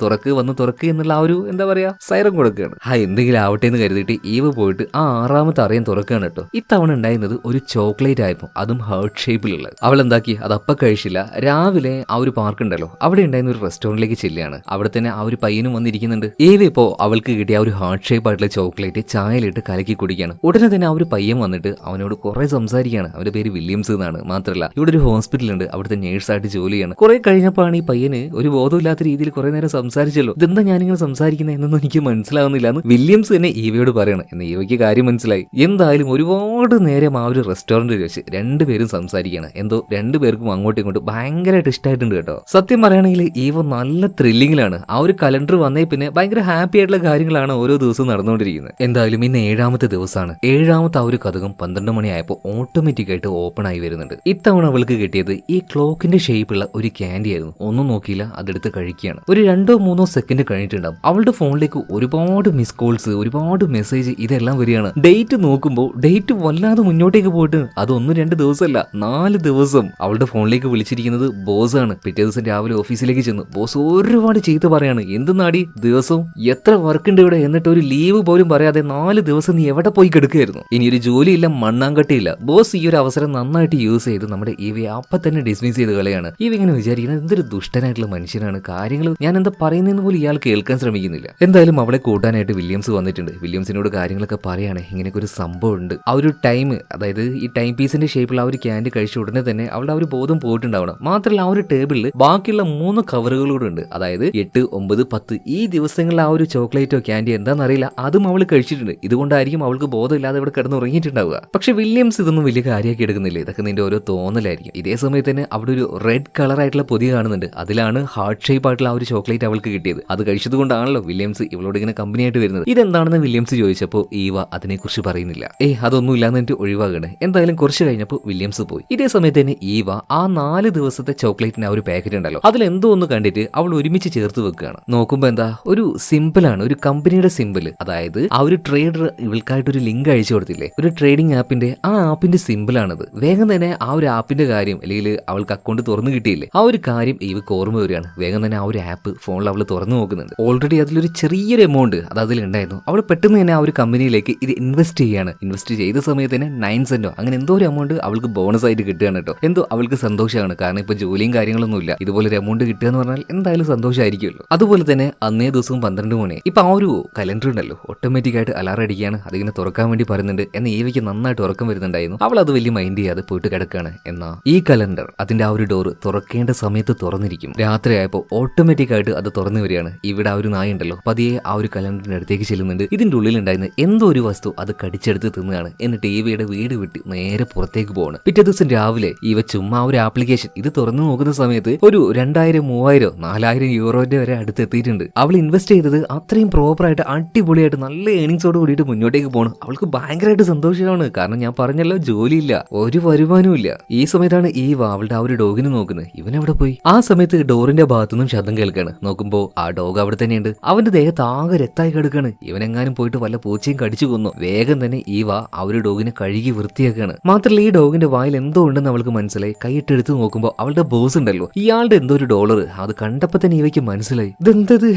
തുറക്ക് എന്നുള്ള ആ ഒരു എന്താ പറയാ സൈറം കൊടുക്കുകയാണ്. എന്തെങ്കിലും ആവട്ടെ എന്ന് കരുതിയിട്ട് ഈവ പോയിട്ട് ആ 6ാമത്തെ അറിയാൻ തുറക്കുകയാണ് കേട്ടോ. ഇത്തവണ ഉണ്ടായിരുന്നത് ഒരു ചോക്ലേറ്റ് ആയിരുന്നു, അതും ഹാർട്ട് ഷേപ്പിലുള്ളത്. അവൾ എന്താക്കി അതപ്പ കഴിച്ചില്ല. രാവിലെ ആ ഒരു പാർക്ക് ഉണ്ടല്ലോ, അവിടെ ഉണ്ടായിരുന്ന ഒരു റെസ്റ്റോറന്റിലേക്ക് ചെല്ലുകയാണ്. അവിടെ തന്നെ ആ ഒരു പയ്യനും വന്നിരിക്കുന്നുണ്ട്. ഈവ ഇപ്പോ അവൾക്ക് കിട്ടിയ ആ ഒരു ഹാർട്ട് ഷേപ്പ് ആയിട്ടുള്ള ചോക്ലേറ്റ് ചായയിലിട്ട് കലക്കി കുടിക്കുകയാണ്. ഉടനെ തന്നെ ആ ഒരു പയ്യൻ വന്നിട്ട് അവനോട് കുറെ സംസാരിക്കുകയാണ്. അവന്റെ പേര് വില്യംസ് എന്നാണ്. മാത്രമല്ല ഇവിടെ ഒരു ഹോസ്പിറ്റൽ ഉണ്ട്, അവിടുത്തെ നേഴ്സായിട്ട് ജോലി ചെയ്യാണ്. കുറെ കഴിഞ്ഞപ്പോഴാണ് ഈ പയ്യന് ഒരു ബോധമില്ലാത്ത രീതിയിൽ കുറെ നേരം സംസാരിച്ചല്ലോ. ഇതെന്താ ഞാനിങ്ങനെ സംസാരിക്കുന്നത് എന്നൊന്നും എനിക്ക് മനസ്സിലാവുന്നില്ല എന്ന് വില്യംസ് തന്നെ ഈവയോട് പറയണം. എന്ന് ഈവയ്ക്ക് കാര്യം മനസ്സിലായി. എന്തായാലും ഒരുപാട് നേരം ആ ഒരു റെസ്റ്റോറന്റിൽ വെച്ച് രണ്ടുപേരും സംസാരിക്കുകയാണ്. എന്തോ രണ്ടുപേർക്കും അങ്ങോട്ടും ഇങ്ങോട്ടും ഭയങ്കരമായിട്ട് ഇഷ്ടമായിട്ടുണ്ട് കേട്ടോ. സത്യം പറയുകയാണെങ്കിൽ ഈവ നല്ല ത്രില്ലിങ്ങിലാണ്. ആ ഒരു കലണ്ടർ വന്നേ പിന്നെ ഭയങ്കര ഹാപ്പി ആയിട്ടുള്ള കാര്യങ്ങളാണ് ഓരോ ദിവസവും നടന്നുകൊണ്ടിരിക്കുന്നത്. എന്തായാലും ഇന്ന് 7ാമത്തെ ദിവസമാണ്. 7ാമത്തെ ആ ഒരു കതകം 12 മണിയായപ്പോൾ ഓട്ടോമാറ്റിക് ആയിട്ട് ഓപ്പൺ ആയി വരുന്നുണ്ട്. ഇത്തവണ അവൾക്ക് കിട്ടിയത് ഈ ക്ലോക്കിന്റെ ഷേപ്പുള്ള ഒരു ക്യാൻഡി ആയിരുന്നു. ഒന്നും നോക്കിയില്ല, അതെടുത്ത് കഴിക്കുകയാണ്. ഒരു 2-3 സെക്കൻഡ് കഴിഞ്ഞിട്ടുണ്ടാവും. അവളുടെ ഫോണിലേക്ക് ഒരുപാട് മിസ് കോൾസ്, ഒരുപാട് മെസ്സേജ് ഇതെല്ലാം വരികയാണ്. ഡേറ്റ് നോക്കുമ്പോൾ ഡേറ്റ് വല്ലാതെ മുന്നോട്ടേക്ക് പോയിട്ട് അത് 1-2 ദിവസമല്ല 4 ദിവസം. അവളുടെ ഫോണിലേക്ക് വിളിച്ചിരിക്കുന്നത് ബോസ് ആണ്. പിറ്റേ ദിവസം രാവിലെ ഓഫീസിലേക്ക് ചെന്നു. ബോസ് ഒരുപാട് ചീത്ത പറയാണ്. എന്തെന്നാടി ദിവസവും എത്ര വർക്ക് ഉണ്ട് ഇവിടെ, എന്നിട്ട് ഒരു ലീവ് പോലും പറയാതെ 4 ദിവസം നീ എവിടെ പോയി കിടക്കുകയായിരുന്നു? ഇനി ഒരു ജോലിയില്ല, മണ്ണാങ്കട്ടിയില്ല. ബോസ് ഈ ഒരു അവസരം നന്നായിട്ട് യൂസ് ചെയ്ത് നമ്മുടെ ഈവയെ അപ്പം തന്നെ ഡിസ്മിസ് ചെയ്ത് കളയാണ്. ഈവ ഇങ്ങനെ വിചാരിക്കുന്നത് എന്തൊരു ദുഷ്ടനായിട്ടുള്ള മനുഷ്യനാണ്, കാര്യങ്ങൾ ഞാൻ എന്താ പറയുന്നതെന്ന് പോലും ഇയാൾ കേൾക്കാൻ ശ്രമിക്കുന്നില്ല. എന്തായാലും അവളെ കൂട്ടാനായിട്ട് വില്യംസ് വന്നിട്ടുണ്ട്. വില്യംസിനോട് കാര്യങ്ങളൊക്കെ പറയാണ്. ഇങ്ങനെയൊക്കെ ഒരു സംഭവം ഉണ്ട്. ആ ഒരു ടൈം, അതായത് ഈ ടൈം പീസിന്റെ ഷേപ്പിൽ ആ ഒരു ക്യാൻഡി കഴിച്ച ഉടനെ തന്നെ അവളുടെ ആ ഒരു ബോധം പോയിട്ടുണ്ടാവണം. മാത്രമല്ല ആ ഒരു ടേബിളിൽ ബാക്കിയുള്ള 3 കവറുകളൂടെ ഉണ്ട്. അതായത് 8, 9, 10 ഈ ദിവസങ്ങളിൽ ആ ഒരു ചോക്ലേറ്റോ ക്യാൻഡി എന്താണെന്നറിയില്ല, അതും അവൾ കഴിച്ചിട്ടുണ്ട്. ഇതുകൊണ്ടായിരിക്കും അവൾക്ക് ബോധമില്ലാതെ ഇവിടെ കിടന്ന് ഉറങ്ങിയിട്ടുണ്ടാവുക. പക്ഷെ വില്യംസ് ഇതൊന്നും വലിയ കാര്യമാക്കി എടുക്കുന്നില്ല. ഇതൊക്കെ നിന്റെ ഓരോ തോന്നലായിരിക്കും. ഇതേ സമയത്ത് തന്നെ അവിടെ ഒരു റെഡ് കളർ ആയിട്ടുള്ള പൊതി കാണുന്നുണ്ട്. അതിലാണ് ഹാർട്ട് ഷേപ്പ് ആയിട്ടുള്ള ആ ഒരു ചോക്ലേറ്റ് അവൾക്ക് കിട്ടിയത്. അത് കഴിച്ചത് കൊണ്ടാണല്ലോ വില്യംസ് ഇവളോട് ഇങ്ങനെ കമ്പനി ആയിട്ട് വരുന്നത്. ഇതെന്താണെന്ന് വില്യംസ് ചോദിച്ചപ്പോൾ ഈവ അതിനെക്കുറിച്ച് പറയുന്നില്ല. അതൊന്നും ഇല്ലാന്ന് എനിക്ക് ഒഴിവാകണേ. എന്തായാലും കുറച്ച് കഴിഞ്ഞപ്പോൾ വില്യംസ് പോയി. ഇതേ സമയത്ത് തന്നെ ഈവ ആ 4 ദിവസത്തെ ചോക്ലേറ്റിന് ആ ഒരു പാക്കറ്റ് ഉണ്ടല്ലോ, അതിലെന്തോ ഒന്ന് കണ്ടിട്ട് അവൾ ഒരുമിച്ച് ചേർത്ത് വെക്കുകയാണ്. നോക്കുമ്പോ എന്താ ഒരു സിമ്പിളാണ്, ഒരു കമ്പനിയുടെ സിമ്പിൾ. അതായത് ആ ഒരു ട്രേഡർ ഇവൾക്കായിട്ട് ഒരു ലിങ്ക് അയച്ചു കൊടുത്തില്ലേ, ഒരു ട്രേഡിംഗ് ആപ്പിന്റെ, ആ ആപ്പിന്റെ സിമ്പിളാണത്. വേഗം തന്നെ ആ ഒരു ആപ്പിന്റെ കാര്യം, അല്ലെങ്കിൽ അവൾക്ക് അക്കൗണ്ട് തുറന്നു കിട്ടിയില്ലേ, ആ ഒരു കാര്യം ഇവക്ക് ഓർമ്മ വരികയാണ്. വേഗം തന്നെ ആ ഒരു ആപ്പ് ഫോണിൽ അവൾ തുറന്നു നോക്കുന്നുണ്ട്. ഓൾറെഡി അതിലൊരു ചെറിയൊരു എമൗണ്ട് അത് അതിലുണ്ടായിരുന്നു. അവൾ പെട്ടെന്ന് തന്നെ ആ ഒരു കമ്പനിയിലേക്ക് ഇത് ഇൻവെസ്റ്റ് ചെയ്യാണ്. ഇൻവെസ്റ്റ് ചെയ്ത സമയത്ത് തന്നെ 9 സെന്റോ അങ്ങനെ എന്തോ ഒരു എമൗണ്ട് അവൾക്ക് ബോണസ് ആയിട്ട് കിട്ടുകയാണ് കേട്ടോ. എന്തോ അവൾക്ക് സന്തോഷമാണ്. കാരണം ഇപ്പൊ ജോലിയും കാര്യങ്ങളൊന്നും ഇല്ല. ഇതുപോലെ ഒരു എമൗണ്ട് കിട്ടുക എന്ന് പറഞ്ഞാൽ എന്തായാലും സന്തോഷമായിരിക്കുമല്ലോ. അതുപോലെ തന്നെ അന്നേ ദിവസവും 12 മണി. ഇപ്പൊ ആ ഒരു കലണ്ടർ ഉണ്ടല്ലോ, ഓട്ടോമാറ്റിക് ആയിട്ട് അലാറം അടിക്കുകയാണ്. അതിങ്ങനെ തുറക്കാൻ വേണ്ടി പറയുന്നുണ്ട്. എന്നാൽ ഈവയ്ക്ക് നന്നായിട്ട് ഉറക്കം വരുന്നുണ്ടായിരുന്നു. അവൾ അത് വലിയ മൈൻഡ് ചെയ്യാതെ പോയിട്ട് കിടക്കുകയാണ്. എന്നാൽ ഈ കലണ്ടർ അതിന്റെ ആ ഒരു ഡോർ തുറക്കേണ്ട സമയത്ത് തുറന്നിരിക്കും. രാത്രിയായപ്പോൾ ഓട്ടോമാറ്റിക് ആയിട്ട് അത് തുറന്നു വരികയാണ്. ഇവിടെ ആ ഒരു നായ ഉണ്ടല്ലോ, പതിയെ ആ ഒരു കലണ്ടറിന്റെ അടുത്തേക്ക് ചെല്ലുന്നുണ്ട്. ഇതിന്റെ ഉള്ളിലുണ്ടായിരുന്ന എന്തോ ഒരു വസ്തു അത് കടിച്ചെടുത്ത് തിന്നുകയാണ്. എന്നിട്ട് ഈവയുടെ വീട് വിട്ട് നേരെ പുറത്തേക്ക് പോവാണ്. പിറ്റേ ദിവസം രാവിലെ ഈവ ചുമ്മാ ഒരു ആപ്ലിക്കേഷൻ ഇത് തുറന്നു നോക്കുന്ന സമയത്ത് ഒരു 2000, 3000, 4000 യൂറോന്റെ വരെ അടുത്തെത്തിയിട്ടുണ്ട്. അവൾ ഇൻവെസ്റ്റ് ചെയ്തത് അത്രയും പ്രോപ്പറായിട്ട് അടിപൊളിയായിട്ട് നല്ല ഏണിങ്സോട് കൂടിയിട്ട് മുന്നോട്ടേക്ക് പോകണം. അവൾക്ക് ഭയങ്കരമായിട്ട് സന്തോഷമാണ്. കാരണം ഞാൻ പറഞ്ഞല്ലോ, ജോലിയില്ല, ഒരു വരുമാനവും ഇല്ല. ഈ സമയത്താണ് ഈവ അവളുടെ ആ ഒരു ഡോഗിനെ നോക്കുന്നത്. ഇവൻ എവിടെ പോയി? ആ സമയത്ത് ഡോറിന്റെ ഭാഗത്തുനിന്നും ശബ്ദം കേൾക്കാണ്. നോക്കുമ്പോ ആ ഡോഗ് അവിടെ തന്നെയുണ്ട്. അവന്റെ ദേഹത്ത് ആകെ രക്തായി കിടക്കാണ്. ഇവനെങ്ങാനും പോയിട്ട് വല്ല പൂച്ചയും കടിച്ചു കൊന്നു. വേഗം തന്നെ ഈവ ആ ഒരു ഡോഗിനെ കഴുകി വൃത്തിയാക്കാണ്. മാത്രമല്ല ഈ ഡോഗിന്റെ വായിൽ എന്തോ ഉണ്ടെന്ന് അവൾക്ക് മനസ്സിലായി. കൈയിട്ടെടുത്ത് നോക്കുമ്പോൾ അവളുടെ ബോസ് ഉണ്ടല്ലോ, ഇയാളുടെ എന്തോ ഒരു ഡോളർ. അത് കണ്ടപ്പോ തന്നെ ഇവയ്ക്ക് മനസ്സിലായി ഇതെന്തത്.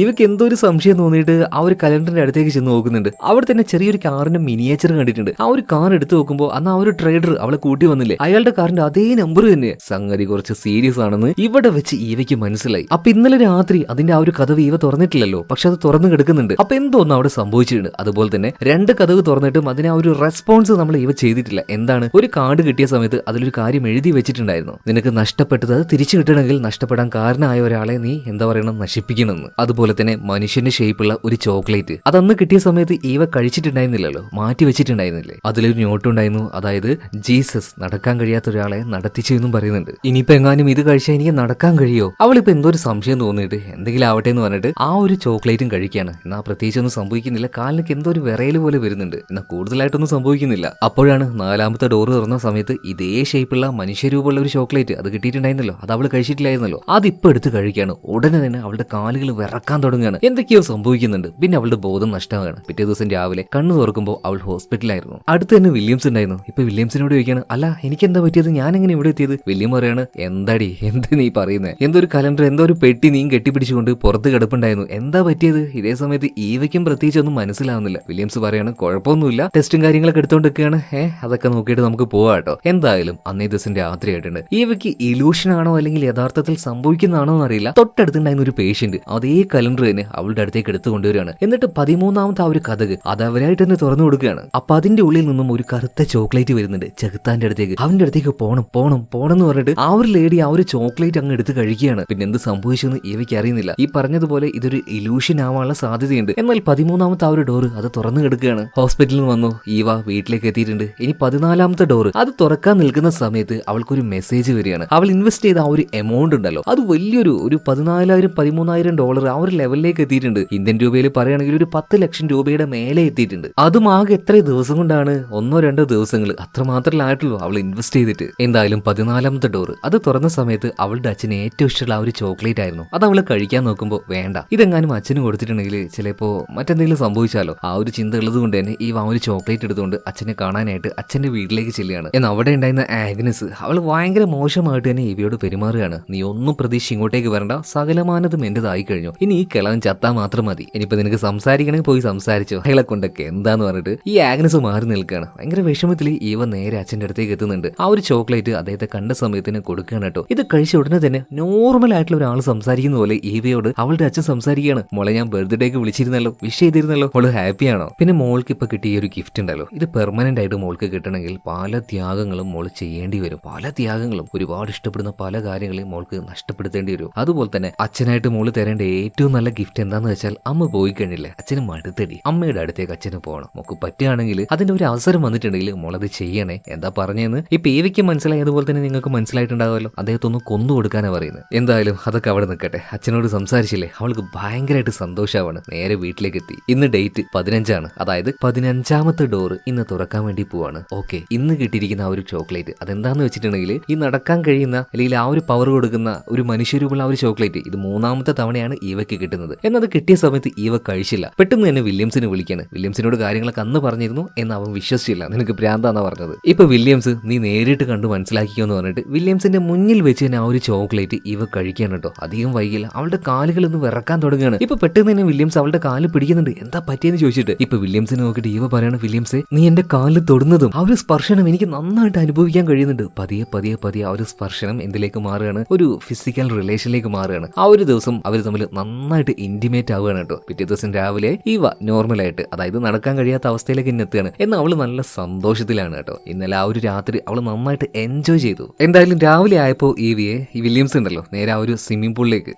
ഇവയ്ക്ക് എന്തോ ഒരു സംശയം തോന്നിയിട്ട് ആ ഒരു കലണ്ടറിന്റെ അടുത്തേക്ക് ചെന്ന് നോക്കുന്നുണ്ട്. അവിടെ തന്നെ ചെറിയൊരു കാറിന്റെ മിനിയേച്ചർ കണ്ടിട്ടുണ്ട്. ആ ഒരു കാർ എടുത്തു നോക്കുമ്പോൾ അന്ന് ആ ഒരു ട്രേഡർ അവളെ കൂട്ടി വന്നില്ലേ, അയാളുടെ കാറിന്റെ അതേ നമ്പർ തന്നെ. സംഗതി കുറച്ച് സീരിയസ് ആണെന്ന് ഇവിടെ വെച്ച് ഈവയ്ക്ക് മനസ്സിലായി. അപ്പൊ ഇന്നലെ രാത്രി അതിന്റെ ആ ഒരു കഥ ഈവ തുറന്നിട്ടില്ലല്ലോ, പക്ഷെ അത് തുറന്നു കിടക്കുന്നുണ്ട്. അപ്പൊ എന്തോ എന്തോ ഒന്ന് അവിടെ സംഭവിച്ചിട്ടുണ്ട്. അതുപോലെ തന്നെ 2 കതവ് തുറന്നിട്ടും അതിനെ ആ ഒരു റെസ്പോൺസ് നമ്മൾ ഇവ ചെയ്തിട്ടില്ല. എന്താണ്, ഒരു കാർഡ് കിട്ടിയ സമയത്ത് അതിലൊരു കാര്യം എഴുതി വെച്ചിട്ടുണ്ടായിരുന്നു. നിനക്ക് നഷ്ടപ്പെട്ടത് അത് തിരിച്ചു കിട്ടണമെങ്കിൽ നഷ്ടപ്പെടാൻ കാരണമായ ഒരാളെ നീ എന്താ പറയണം, നശിപ്പിക്കണമെന്ന്. അതുപോലെ തന്നെ മനുഷ്യന്റെ ഷേപ്പുള്ള ഒരു ചോക്ലേറ്റ് അതന്ന് കിട്ടിയ സമയത്ത് ഈവ കഴിച്ചിട്ടുണ്ടായിരുന്നില്ലല്ലോ, മാറ്റി വെച്ചിട്ടുണ്ടായിരുന്നില്ലേ. അതിലൊരു നോട്ട് ഉണ്ടായിരുന്നു, അതായത് ജീസസ് നടക്കാൻ കഴിയാത്ത ഒരാളെ നടത്തിച്ചു എന്നും പറയുന്നുണ്ട്. ഇനിയിപ്പോ എങ്ങാനും ഇത് കഴിച്ചാൽ എനിക്ക് നടക്കാൻ കഴിയോ? അവളിപ്പോ എന്തോ ഒരു സംശയം തോന്നിയിട്ട് എന്തെങ്കിലും ആവട്ടെ എന്ന് പറഞ്ഞിട്ട് ആ ഒരു ചോക്ലേറ്റും കഴിക്കുകയാണ്. എന്നാൽ പ്രത്യേകിച്ചൊന്നും സംഭവിക്കുന്നില്ല. കാലിനൊക്കെ എന്തോ ഒരു വിറയൽ പോലെ വരുന്നുണ്ട്. എന്നാൽ കൂടുതലായിട്ടൊന്നും സംഭവിക്കുന്നില്ല. അപ്പോഴാണ് 4ാമത്തെ ഡോറ് തുറന്ന സമയത്ത് ഇതേ ഷേപ്പുള്ള മനുഷ്യരൂപമുള്ള ഒരു ചോക്ലേറ്റ് അത് കിട്ടിയിട്ടുണ്ടായിരുന്നല്ലോ, അത് അവൾ കഴിച്ചിട്ടില്ലായിരുന്നല്ലോ, അതിപ്പോ എടുത്ത് കഴിക്കുകയാണ്. ഉടനെ തന്നെ അവളുടെ കാലുകൾ വിറക്കാൻ തുടങ്ങുകയാണ്. എന്തൊക്കെയോ സംഭവിക്കുന്നുണ്ട്. പിന്നെ അവളുടെ ബോധം നഷ്ടമാണ്. പിറ്റേ ദിവസം രാവിലെ കണ്ണു തുറക്കുമ്പോൾ അവൾ ഹോസ്പിറ്റലായിരുന്നു. അടുത്ത് തന്നെ വില്യംസ് ഉണ്ടായിരുന്നു. ഇപ്പൊ വില്യംസിനോട് ചോദിക്കാണ്, അല്ല എനിക്ക് എന്താ പറ്റിയത്, ഞാൻ എങ്ങനെ ഇവിടെ എത്തിയത്? വില്യം പറയാണ്, എന്താടി എന്ത് നീ പറയുന്നത്, എന്തോ ഒരു കലണ്ടർ എന്തോ ഒരു പെട്ടി നീ കെട്ടിപ്പിടിച്ചുകൊണ്ട് പുറത്ത് കിടപ്പുണ്ടായിരുന്നു, എന്താ പറ്റിയത്? ഇതേ സമയത്ത് ഈവയ്ക്കും പ്രത്യേകിച്ച് ഒന്നും മനസ്സിലാവുന്നില്ല. വില്യംസ് പറയാണ്, കുഴപ്പമൊന്നുമില്ല, ടെസ്റ്റും കാര്യങ്ങളൊക്കെ എടുത്തോണ്ടൊക്കെയാണ്, അതൊക്കെ നോക്കിയിട്ട് നമുക്ക് പോവാട്ടോ. എന്തായാലും അന്നേ ദിവസം രാത്രിയായിട്ടുണ്ട്. ഈവയ്ക്ക് ഇലൂഷൻ ആണോ അല്ലെങ്കിൽ യഥാർത്ഥത്തിൽ സംഭവിക്കുന്നതാണോ എന്നറിയില്ല. തൊട്ടടുത്തുണ്ടായിരുന്ന ഒരു പേഷ്യന്റ് അതേ കലണ്ടർ തന്നെ അവളുടെ അടുത്തേക്ക് എടുത്തു കൊണ്ടുവരികയാണ്. എന്നിട്ട് 13ാമത്തെ ആ ഒരു കഥക് അത് അവരായിട്ട് തന്നെ തുറന്നു കൊടുക്കുകയാണ്. അപ്പൊ അതിന്റെ ഉള്ളിൽ നിന്നും ഒരു കറുത്ത ചോക്ലേറ്റ് വരുന്നുണ്ട് ചെകുത്താന്റെ അടുത്തേക്ക്. അവന്റെ അടുത്തേക്ക് പോണം പോണം പോണം എന്ന് പറഞ്ഞിട്ട് ആ ഒരു ലേഡി ആ ഒരു ചോക്ലേറ്റ് അങ്ങ് എടുത്ത് കഴിക്കുകയാണ്. പിന്നെ എന്ത് സംഭവിച്ചെന്ന് ഈവയ്ക്ക് അറിയുന്നില്ല. ഈ പറഞ്ഞതുപോലെ ഇതൊരു ഇലൂഷൻ ആവാനുള്ള സാധ്യതയുണ്ട്. എന്നാൽ 13ാമത്തെ ആ ഒരു ഡോറ് അത് തുറന്നു കിടക്കുകയാണ്. ഹോസ്പിറ്റലിൽ നിന്ന് വന്നു ഈവ വീട്ടിലേക്ക് എത്തിയിട്ടുണ്ട്. ഇനി 14ാമത്തെ ഡോറ് അത് തുറക്കാൻ നിൽക്കുന്ന സമയത്ത് അവൾക്കൊരു മെസ്സേജ് വരികയാണ്. അവൾ ഇൻവെസ്റ്റ് ചെയ്ത ആ ഒരു എമൗണ്ട് ഉണ്ടല്ലോ, അത് വലിയൊരു $14,000-13,000 ആ ഒരു ലെവലിലേക്ക് എത്തിയിട്ടുണ്ട്. ഇന്ത്യൻ രൂപയിൽ പറയുകയാണെങ്കിൽ ഒരു 10 ലക്ഷം രൂപയുടെ മേലെ എത്തിയിട്ടുണ്ട്. അതും ആകെ എത്ര ദിവസം കൊണ്ടാണ്, 1-2 ദിവസങ്ങൾ അത്രമാത്രമേ ആയിട്ടുള്ളൂ അവൾ ഇൻവെസ്റ്റ് ചെയ്തിട്ട്. എന്തായാലും 14ാമത്തെ ഡോറ് അത് തുറന്ന സമയത്ത് അവളുടെ അച്ഛന് ഏറ്റവും ഇഷ്ടമുള്ള ആ ഒരു ചോക്ലേറ്റ് ആയിരുന്നു. അത് അവള് കഴിക്കാൻ നോക്കുമ്പോൾ വേണ്ട, ഇതെങ്ങാനും അച്ഛന് കൊടുത്തിട്ടുണ്ടെങ്കിൽ ചിലപ്പോ മറ്റെന്തെങ്കിലും സംഭവിച്ചാലോ, ആ ഒരു ചിന്ത ഉള്ളത് കൊണ്ട് തന്നെ ഈ ആ ഒരു ചോക്ലേറ്റ് എടുത്തുകൊണ്ട് അച്ഛനെ കാണാനായിട്ട് അച്ഛന്റെ വീട്ടിലേക്ക് ചെല്ലുകയാണ്. എന്നാൽ അവിടെ ഉണ്ടായിരുന്ന ആഗ്നസ് അവൾ ഭയങ്കര മോശമായിട്ട് തന്നെ ഇവയോട് പെരുമാറുകയാണ്. നീ ഒന്നും പ്രതീക്ഷ ഇങ്ങോട്ടേക്ക് വരണ്ട, സകലമാനതും എന്റേതായി കഴിഞ്ഞു, ഇനി ഈ കിളവൻ ചത്താ മാത്രം മതി, ഇനിയിപ്പോ നിനക്ക് സംസാരിക്കണമെങ്കിൽ പോയി സംസാരിച്ചോ, അയാളെ കൊണ്ടൊക്കെ എന്താന്ന് പറഞ്ഞിട്ട് ഈ ആഗ്നസ് മാറി നിൽക്കുകയാണ്. ഭയങ്കര വിഷമത്തിൽ ഈവ നേരെ അച്ഛന്റെ അടുത്തേക്ക് എത്തുന്നുണ്ട്. ആ ഒരു ചോക്ലേറ്റ് അദ്ദേഹത്തെ കണ്ട സമയത്തിന് കൊടുക്കുകയാണ് കേട്ടോ. ഇത് കഴിച്ച ഉടനെ തന്നെ നോർമൽ ആയിട്ടുള്ള ഒരാൾ സംസാരിക്കുന്ന പോലെ ഈവയോട് അവളുടെ അച്ഛൻ സംസാരിക്കുകയാണ്. മോളെ ഞാൻ ബർത്ത്ഡേക്ക് വിളിച്ചിരുന്നല്ലോ, വിഷ് ചെയ്തിരുന്നല്ലോ, മോള് ഹാപ്പിയാണോ? പിന്നെ മോൾക്ക് ഇപ്പൊ കിട്ടിയ ഒരു ഗിഫ്റ്റ് ഉണ്ടല്ലോ, ഇത് പെർമനന്റ് ആയിട്ട് മോൾക്ക് കിട്ടണമെങ്കിൽ പല ത്യാഗങ്ങളും മോള് ചെയ്യേണ്ടി വരും. പല ത്യാഗങ്ങളും, ഒരുപാട് ഇഷ്ടപ്പെടുന്ന പല കാര്യങ്ങളെയും മോൾക്ക് നഷ്ടപ്പെടുത്തേണ്ടി വരും. അതുപോലെ തന്നെ അച്ഛനായിട്ട് മോള് തരേണ്ട ഏറ്റവും നല്ല ഗിഫ്റ്റ് എന്താന്ന് വെച്ചാൽ, അമ്മ പോയി കഴിഞ്ഞില്ലേ, അച്ഛന് മടുത്തടി, അമ്മയുടെ അടുത്തേക്ക് അച്ഛന് പോകണം. മോക്ക് പറ്റുകയാണെങ്കിൽ അതിന്റെ ഒരു അവസരം വന്നിട്ടുണ്ടെങ്കിൽ മോളത് ചെയ്യണേ. എന്താ പറഞ്ഞെന്ന് ഇപ്പൊ ഏവിക്ക് മനസ്സിലായി, അതുപോലെ തന്നെ നിങ്ങൾക്ക് മനസ്സിലായിട്ടുണ്ടാവുമല്ലോ. അദ്ദേഹത്തൊന്ന് കൊന്നു കൊടുക്കാനാ പറയുന്നത്. എന്തായാലും അതൊക്കെ അവിടെ നിൽക്കട്ടെ. അച്ഛനോട് സംസാരിച്ചില്ലേ, അവൾക്ക് ഭയങ്കരമായിട്ട് സന്തോഷമാണ്. നേരെ വീട്ടിലേക്ക് എത്തി. ഇന്ന് ഡേറ്റ് 15, അതായത് 15ാമത്തെ ഡോറ് ഇന്ന് തുറക്കാൻ വേണ്ടി പോവാണ്. ഓക്കെ, ഇന്ന് കിട്ടിയിരിക്കുന്ന ആ ഒരു ചോക്ലേറ്റ് അതെന്താന്ന് വെച്ചിട്ടുണ്ടെങ്കിൽ, ഈ നടക്കാൻ കഴിയുന്ന അല്ലെങ്കിൽ ആ ഒരു പവർ കൊടുക്കുന്ന ഒരു മനുഷ്യരൂപമുള്ള ആ ഒരു ചോക്ലേറ്റ് ഇത് 3ാമത്തെ തവണയാണ് ഈവയ്ക്ക് കിട്ടുന്നത്. എന്നത് കിട്ടിയ സമയത്ത് ഈവ കഴിച്ചില്ല. പെട്ടെന്ന് തന്നെ വില്യംസിനെ വിളിക്കാണ്. വില്യംസിനോട് കാര്യങ്ങളൊക്കെ അന്ന് പറഞ്ഞിരുന്നു എന്ന് അവൻ വിശ്വസിച്ചില്ല. നിനക്ക് ഭ്രാന്താന്നാ പറഞ്ഞത്. ഇപ്പൊ വില്യംസ് നീ നേരിട്ട് കണ്ടു മനസ്സിലാക്കിയോ എന്ന് പറഞ്ഞിട്ട് വില്യംസിന്റെ മുന്നിൽ വെച്ച് തന്നെ ആ ഒരു ചോക്ലേറ്റ് ഈവ കഴിക്കാൻ കേട്ടോ. അധികം വൈകില്ല, അവളുടെ കാലുകൾ ഒന്ന് വിറക്കാൻ തുടങ്ങുകയാണ്. ഇപ്പൊ പെട്ടെന്ന് തന്നെ വില്യംസ് അവളുടെ കാല് പിടിക്കുന്നുണ്ട്. എന്താ പറ്റിയെന്ന് ചോദിച്ചിട്ട് ഇപ്പൊ വില്യംസിനെ നോക്കിയിട്ട് ഈവ പറയാണ്, വില്യംസെ നീ എന്റെ കാലിൽ തൊടുന്നതും ആ ഒരു സ്പർശനം എനിക്ക് നന്നായിട്ട് അനുഭവിക്കാൻ കഴിയുന്നുണ്ട്. പതിയെ പതിയെ പതിയെ ആ ഒരു സ്പർശനം എന്തിലേക്ക് മാറുകയാണ്, ഒരു ഫിസിക്കൽ റിലേഷനിലേക്ക് മാറുകയാണ്. ആ ഒരു ദിവസം അവർ തമ്മിൽ നന്നായിട്ട് ഇന്റിമേറ്റ് ആവുകയാണ് കേട്ടോ. പിറ്റേ ദിവസം രാവിലെ ഈവ നോർമലായിട്ട്, അതായത് നടക്കാൻ കഴിയാത്ത അവസ്ഥയിലേക്ക് എത്തുകയാണ്. എന്നാൽ അവള് നല്ല സന്തോഷത്തിലാണ് കേട്ടോ. ഇന്നലെ ആ ഒരു രാത്രി അവള് നന്നായിട്ട് എൻജോയ് ചെയ്തു. എന്തായാലും രാവിലെ ആയപ്പോ ഈവിയെ ഈ വില്യംസ് ഉണ്ടല്ലോ നേരെ ആ ഒരു സ്വിമ്മിംഗ് പൂളിലേക്ക്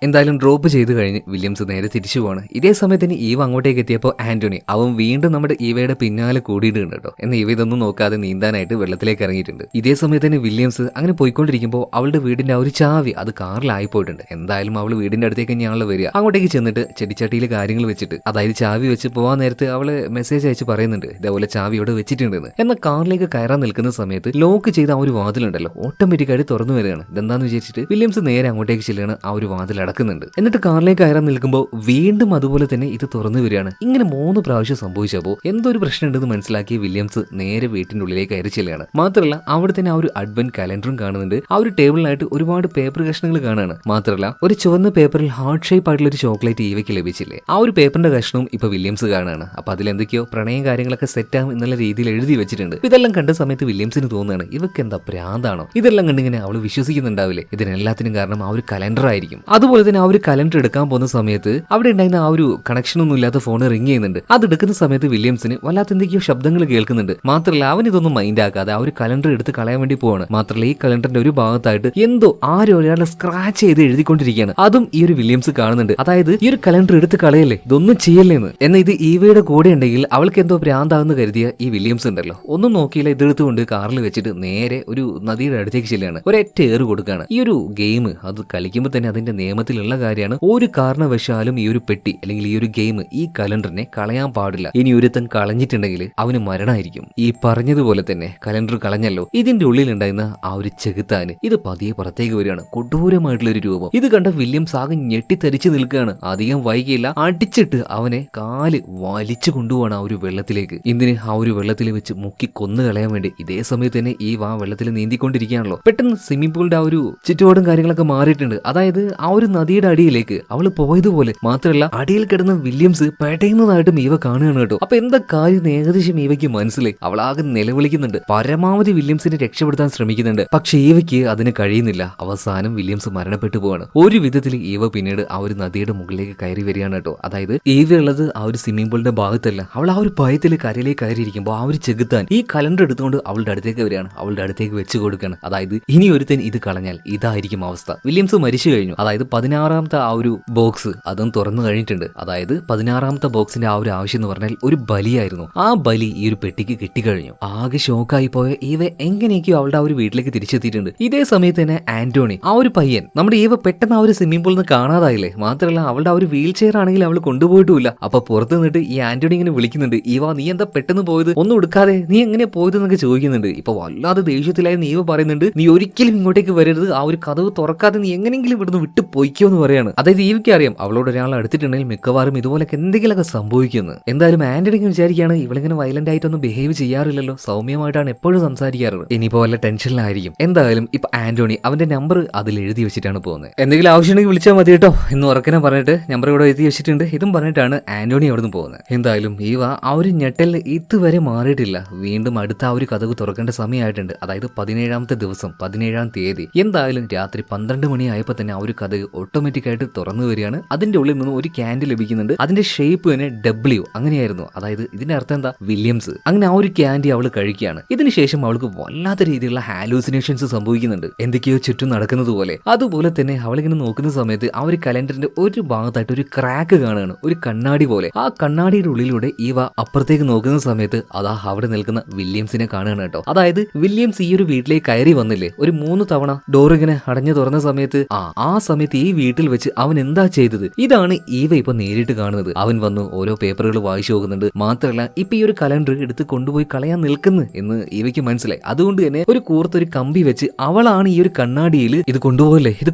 എന്തായാലും ഡ്രോപ്പ് ചെയ്ത് കഴിഞ്ഞ് വില്യംസ് നേരെ തിരിച്ചു പോവാണ്. ഇതേ സമയത്തിന് ഈവ അങ്ങോട്ടേക്ക് എത്തിയപ്പോൾ ആന്റണി അവൻ വീണ്ടും നമ്മുടെ ഈവയുടെ പിന്നാലെ കൂടിയിട്ടുണ്ട് കേട്ടോ. എന്നാൽ ഈവ ഇതൊന്നും നോക്കാതെ നീന്താനായിട്ട് വെള്ളത്തിലേക്ക് ഇറങ്ങിയിട്ടുണ്ട്. ഇതേ സമയത്ത് തന്നെ വില്യംസ് അങ്ങനെ പോയിക്കൊണ്ടിരിക്കുമ്പോൾ അവളുടെ വീടിന്റെ ആ ഒരു ചാവി അത് കാറിലായി പോയിട്ടുണ്ട്. എന്തായാലും അവള് വീടിന്റെ അടുത്തേക്ക് തന്നെയാണല്ലോ വരിക. അങ്ങോട്ടേക്ക് ചെന്നിട്ട് ചെടിച്ചട്ടിയിൽ കാര്യങ്ങൾ വെച്ചിട്ട്, അതായത് ചാവി വെച്ച് പോവാൻ നേരത്ത് അവള് മെസ്സേജ് അയച്ച് പറയുന്നുണ്ട് ഇതേപോലെ ചാവി ഇവിടെ വെച്ചിട്ടുണ്ടെന്ന്. എന്നാൽ കാറിലേക്ക് കയറാൻ നിൽക്കുന്ന സമയത്ത് ലോക്ക് ചെയ്ത ആ ഒരു വാതിലുണ്ടല്ലോ ഓട്ടോമാറ്റിക്കായിട്ട് തുറന്നു വരികയാണ്. ഇതെന്താന്ന് വിചാരിച്ചിട്ട് വില്യംസ് നേരെ അങ്ങോട്ടേക്ക് ചെല്ലുകയാണ്. ആ ഒരു വാതിൽ അടക്കുന്നുണ്ട്. എന്നിട്ട് കാറിലേക്ക് കയറാൻ നിൽക്കുമ്പോൾ വീണ്ടും അതുപോലെ തന്നെ ഇത് തുറന്നു വരികയാണ്. ഇങ്ങനെ 3 പ്രാവശ്യം സംഭവിച്ചപ്പോൾ എന്തോ ഒരു പ്രശ്നം ഉണ്ടെന്ന് മനസ്സിലാക്കിയ വില്യംസ് നേരെ വീട്ടിന്റെ ഉള്ളിലേക്ക് കയറി ചെല്ലുകയാണ്. മാത്രമല്ല അവിടെ തന്നെ ആ ഒരു അഡ്വന്റ് കലണ്ടറും കാണുന്നുണ്ട്. ആ ഒരു ടേബിളിനായിട്ട് ഒരുപാട് പേപ്പർ കഷ്ണങ്ങൾ കാണാണ്. മാത്രമല്ല ഒരു ചുവന്ന പേപ്പറിൽ ഹാർട്ട് ഷേപ്പ് ആയിട്ടുള്ള ഒരു ചോക്ലേറ്റ് ഈവയ്ക്ക് ലഭിച്ചില്ലേ, ആ ഒരു പേപ്പറിന്റെ കഷ്ണവും ഇപ്പൊ വില്യംസ് കാണാണ്. അപ്പൊ അതിലെന്തൊക്കെയോ പ്രണയം കാര്യങ്ങളൊക്കെ സെറ്റ് ആവും എന്നുള്ള രീതിയിൽ എഴുതി വെച്ചിട്ടുണ്ട്. ഇതെല്ലാം കണ്ട സമയത്ത് വില്യംസിന് തോന്നുകയാണ് ഇവക്ക് എന്താ ഭ്രാന്താണോ, ഇതെല്ലാം കണ്ടിങ്ങനെ അവള് വിശ്വസിക്കുന്നുണ്ടാവില്ലേ, ഇതിനെല്ലാത്തിനും കാരണം ആ ഒരു കലണ്ടർ ആയിരിക്കും. അതുപോലെ തന്നെ ആ ഒരു കലണ്ടർ എടുക്കാൻ പോകുന്ന സമയത്ത് അവിടെ ഉണ്ടായിരുന്ന ആ ഒരു കണക്ഷൻ ഒന്നും ഇല്ലാത്ത ആവശ്യമില്ലാത്ത ഫോൺ റിങ് ചെയ്യുന്നുണ്ട്. അത് എടുക്കുന്ന സമയത്ത് വില്യംസിന് വല്ലാത്ത എന്തൊക്കെയോ ശബ്ദങ്ങൾ കേൾക്കുന്നുണ്ട്. മാത്രമല്ല അവൻ ഇതൊന്നും മൈൻഡ് ആക്കാതെ ആ ഒരു കലണ്ടർ എടുത്ത് കളയാൻ വേണ്ടി പോവാണ്. മാത്രമല്ല ഈ കലണ്ടറിന്റെ ഒരു ഭാഗത്തായിട്ട് എന്തോ ആരോ ഒരാളെ സ്ക്രാച്ച് ചെയ്ത് എഴുതിക്കൊണ്ടിരിക്കുകയാണ്. അതും ഈ ഒരു വില്യംസ് കാണുന്നുണ്ട്. അതായത് ഈ ഒരു കലണ്ടർ എടുത്ത് കളയല്ലേ, ഇതൊന്നും ചെയ്യല്ലേന്ന്. എന്നാൽ ഇത് ഈവയുടെ കൂടെ ഉണ്ടെങ്കിൽ അവൾക്ക് എന്തോ ഭ്രാന്താവെന്ന് കരുതിയ ഈ വില്യംസ് ഉണ്ടല്ലോ, ഒന്നും നോക്കിയില്ല, ഇതെടുത്തുകൊണ്ട് കാറിൽ വെച്ചിട്ട് നേരെ ഒരു നദിയുടെ അടുത്തേക്ക് ചെല്ലുകയാണ്. ഒരൊറ്റ ഏറ് കൊടുക്കുകയാണ്. ഈ ഒരു ഗെയിം അത് കളിക്കുമ്പോൾ തന്നെ അതിന്റെ നിയമത്തിലുള്ള കാര്യമാണ്, ഒരു കാരണവശാലും ഈ ഒരു പെട്ടി അല്ലെങ്കിൽ ഈ ഒരു ഗെയിം ഈ കലണ്ടറിനെ കളയാൻ പാടില്ല. ഇനി ഒരുത്തൻ കളഞ്ഞിട്ടുണ്ടെങ്കിൽ അവന് മരണമായിരിക്കും. ഈ പറഞ്ഞതുപോലെ തന്നെ കലണ്ടർ കളഞ്ഞല്ലോ, ഇതിന്റെ ഉള്ളിൽ ഉണ്ടായിരുന്ന ആ ഒരു ചെകുത്താന് ഇത് പതിയെ പുറത്തേക്ക് വരികയാണ്. കൊടൂരമായിട്ടുള്ള ഒരു രൂപം. ഇത് കണ്ട വില്യംസ് ആകെ ഞെട്ടിത്തരിച്ചു നിൽക്കുകയാണ്. അധികം വൈകിയില്ല, അടിച്ചിട്ട് അവനെ കാല് വലിച്ചു കൊണ്ടുപോവാണ് ആ ഒരു വെള്ളത്തിലേക്ക്. ഇതിന് ആ ഒരു വെള്ളത്തിൽ വെച്ച് മുക്കി കൊന്നു കളയാൻ വേണ്ടി. ഇതേ സമയത്ത് തന്നെ ഈ വെള്ളത്തിൽ നീന്തിക്കൊണ്ടിരിക്കുകയാണല്ലോ. പെട്ടെന്ന് സ്വിമ്മിംഗ് പൂളിന്റെ ആ ഒരു ചുറ്റുപാടും കാര്യങ്ങളൊക്കെ മാറിയിട്ടുണ്ട്. അതായത് ആ ഒരു നദിയുടെ അടിയിലേക്ക് അവള് പോയതുപോലെ. മാത്രമല്ല അടിയിൽ കിടന്ന വില്യംസ് പെടയുന്നതായിട്ടും ഇവ കാണുകയാണ് കേട്ടോ. അപ്പൊ എന്താ കാര്യം ഏകദേശം ഇവയ്ക്ക് മനസ്സിലായി. അവളാകെ നിലവിളിക്കുന്നുണ്ട്, പരമാവധി വില്യംസിനെ രക്ഷപ്പെടുത്താൻ ശ്രമിക്കുന്നുണ്ട്. പക്ഷെ ഈവയ്ക്ക് അതിന് കഴിയുന്നില്ല. അവസാനം വില്യംസ് മരണപ്പെട്ടു പോവാണ്. ഒരു വിധത്തിൽ ഈവ പിന്നീട് ആ ഒരു നദിയുടെ മുകളിലേക്ക് കയറി വരികയാണ് കേട്ടോ. അതായത് ഈവ ഉള്ളത് ആ ഒരു സ്വിമ്മിംഗ് പൂളിന്റെ ഭാഗത്തല്ല. അവൾ ആ ഒരു ഭയത്തിൽ കരയിലേക്ക് കയറിയിരിക്കുമ്പോൾ ആ ഒരു ചെകുത്താൻ ഈ കലണ്ടർ എടുത്തുകൊണ്ട് അവളുടെ അടുത്തേക്ക് വരികയാണ്. അവളുടെ അടുത്തേക്ക് വെച്ച് കൊടുക്കുകയാണ്. അതായത് ഇനി ഒരുത്തൻ ഇത് കളഞ്ഞാൽ ഇതായിരിക്കും അവസ്ഥ. വില്യംസ് മരിച്ചു കഴിഞ്ഞു. അതായത് 16ാമത്തെ ആ ഒരു ബോക്സ് അതും തുറന്നു കഴിഞ്ഞിട്ടുണ്ട്. അതായത് 16ാമത്തെ ബോക്സിന്റെ ആ ഒരു ആവശ്യം എന്ന് പറഞ്ഞാൽ ഒരു ബലിയായിരുന്നു. ആ ബലി ഈ ഒരു പെട്ടിക്ക് കിട്ടിക്കഴിഞ്ഞു. ആകെ ഷോക്കായി പോയ ഈവ എങ്ങനെയൊക്കെയോ അവളുടെ ആ ഒരു വീട്ടിലേക്ക് തിരിച്ചെത്തിയിട്ടുണ്ട്. ഇതേ സമയത്ത് തന്നെ ആന്റോണി, ആ ഒരു പയ്യൻ, നമ്മുടെ ഈവ പെട്ടെന്ന് ആ ഒരു സ്വിമ്മിംഗ് പൂളിൽ നിന്ന് കാണാതായില്ലേ. മാത്രമല്ല അവളുടെ ആ ഒരു വീൽ ചെയർ ആണെങ്കിൽ അവൾ കൊണ്ടുപോയിട്ടുമില്ല. അപ്പൊ പുറത്ത് നിന്നിട്ട് ഈ ആന്റോണി ഇങ്ങനെ വിളിക്കുന്നുണ്ട്, ഈവ നീ എന്താ പെട്ടെന്ന് പോയത്, ഒന്നും എടുക്കാതെ നീ എങ്ങനെ പോയത് എന്നൊക്കെ ചോദിക്കുന്നുണ്ട്. ഇപ്പൊ വല്ലാതെ ദേഷ്യത്തിലായി ഈവ പറയുന്നുണ്ട്, നീ ഒരിക്കലും ഇങ്ങോട്ടേക്ക് വരരുത്, ആ ഒരു കതവ് തുറക്കാതെ നീ എങ്ങനെയെങ്കിലും ഇവിടുന്ന് വിട്ടു പോയിക്കോ എന്ന് പറയാണ്. അതായത് ഈവയ്ക്ക് അറിയാം അവളോട് ഒരാൾ അടുത്തിട്ടുണ്ടെങ്കിൽ മിക്കവാറും ഇതുപോലൊക്കെ എന്തെങ്കിലുമൊക്കെ സംഭവിക്കുന്നു. എന്തായാലും ആന്റണി വിചാരിക്കുകയാണ് ഇവളിങ്ങനെ വയലന്റ് ആയിട്ടൊന്നും ബിഹേവ് ചെയ്യാറില്ലല്ലോ, സൗമ്യമായിട്ടാണ് എപ്പോഴും സംസാരിക്കാറ്, ഇനിയിപ്പോ വല്ല ടെൻഷനിലായിരിക്കും. എന്തായാലും ഇപ്പൊ ആന്റോണി അവന്റെ നമ്പർ അതിൽ എഴുതി വെച്ചിട്ടാണ് പോകുന്നത്. എന്തെങ്കിലും ആവശ്യമുണ്ടെങ്കിൽ വിളിച്ചാൽ മതി കേട്ടോ എന്ന് ഉറക്കനെ പറഞ്ഞിട്ട് നമ്പർ ഇവിടെ എഴുതി വെച്ചിട്ടുണ്ട്. ഇതും പറഞ്ഞിട്ടാണ് ആന്റോണി അവിടുന്ന് പോകുന്നത്. എന്തായാലും ഈവ ആ ഒരു ഞെട്ടലിൽ ഇതുവരെ മാറിയിട്ടില്ല. വീണ്ടും അടുത്ത ആ ഒരു കതവ് തുറക്കേണ്ട സമയമായിട്ടുണ്ട്. അതായത് 17ാമത്തെ ദിവസം 17ാം തീയതി. എന്തായാലും രാത്രി 12 മണിയായപ്പോൾ തന്നെ ആ ഒരു കതവ് ഓട്ടോമാറ്റിക് ആയിട്ട് തുറന്നു വരികയാണ്. അതിന്റെ ഉള്ളിൽ നിന്ന് ഒരു ക്യാൻഡിൽ ലഭിക്കുന്നുണ്ട്. അതിന്റെ ഷേപ്പ് തന്നെ W അങ്ങനെയായിരുന്നു. അതായത് ഇതിന്റെ അർത്ഥം എന്താ, വില്യംസ്. അങ്ങനെ ആ ഒരു ക്യാൻഡി അവൾ കഴിക്കുകയാണ്. ഇതിനുശേഷം അവൾക്ക് വല്ലാത്ത രീതിയിലുള്ള ഹാലൂസിനേഷൻസ് സംഭവിക്കുന്നുണ്ട്, എന്തൊക്കെയോ ചുറ്റും നടക്കുന്നത് പോലെ. അതുപോലെ തന്നെ അവളിങ്ങനെ നോക്കുന്ന സമയത്ത് ആ ഒരു കലണ്ടറിന്റെ ഒരു ഭാഗത്തായിട്ട് ഒരു ക്രാക്ക് കാണുകയാണ്, ഒരു കണ്ണാടി പോലെ. ആ കണ്ണാടിയുടെ ഉള്ളിലൂടെ ഈവ അപ്പുറത്തേക്ക് നോക്കുന്ന സമയത്ത് അതാ അവിടെ നിൽക്കുന്ന വില്യംസിനെ കാണുകയാണ് കേട്ടോ. അതായത് വില്യംസ് ഈ ഒരു വീട്ടിലേക്ക് കയറി വന്നില്ലേ, ഒരു 3 തവണ ഡോർ ഇങ്ങനെ അടഞ്ഞു തുറന്ന സമയത്ത് ആ സമയത്ത് ഈ വീട്ടിൽ വെച്ച് അവൻ എന്താ ചെയ്തത്, ഇതാണ് ഈവ ഇപ്പൊ നേരിട്ട് കാണുന്നത്. അവൻ വന്നു ഓരോ പേപ്പറുകൾ വായിച്ചു നോക്കുന്നുണ്ട്. മാത്രമല്ല ഇപ്പൊ ഈ ഒരു കലണ്ടർ എടുത്ത് കൊണ്ടുപോയി കളയാൻ നിൽക്കുന്നു എന്ന് ഈവയ്ക്ക് മനസ്സിലായി. അതുകൊണ്ട് തന്നെ ഒരു കൂർത്തൊരു കമ്പി വെച്ച് അവളാണ് ഈ ഒരു കണ്ണാടിയിൽ ഇത് കൊണ്ടുപോകല്ലേ, ഇത്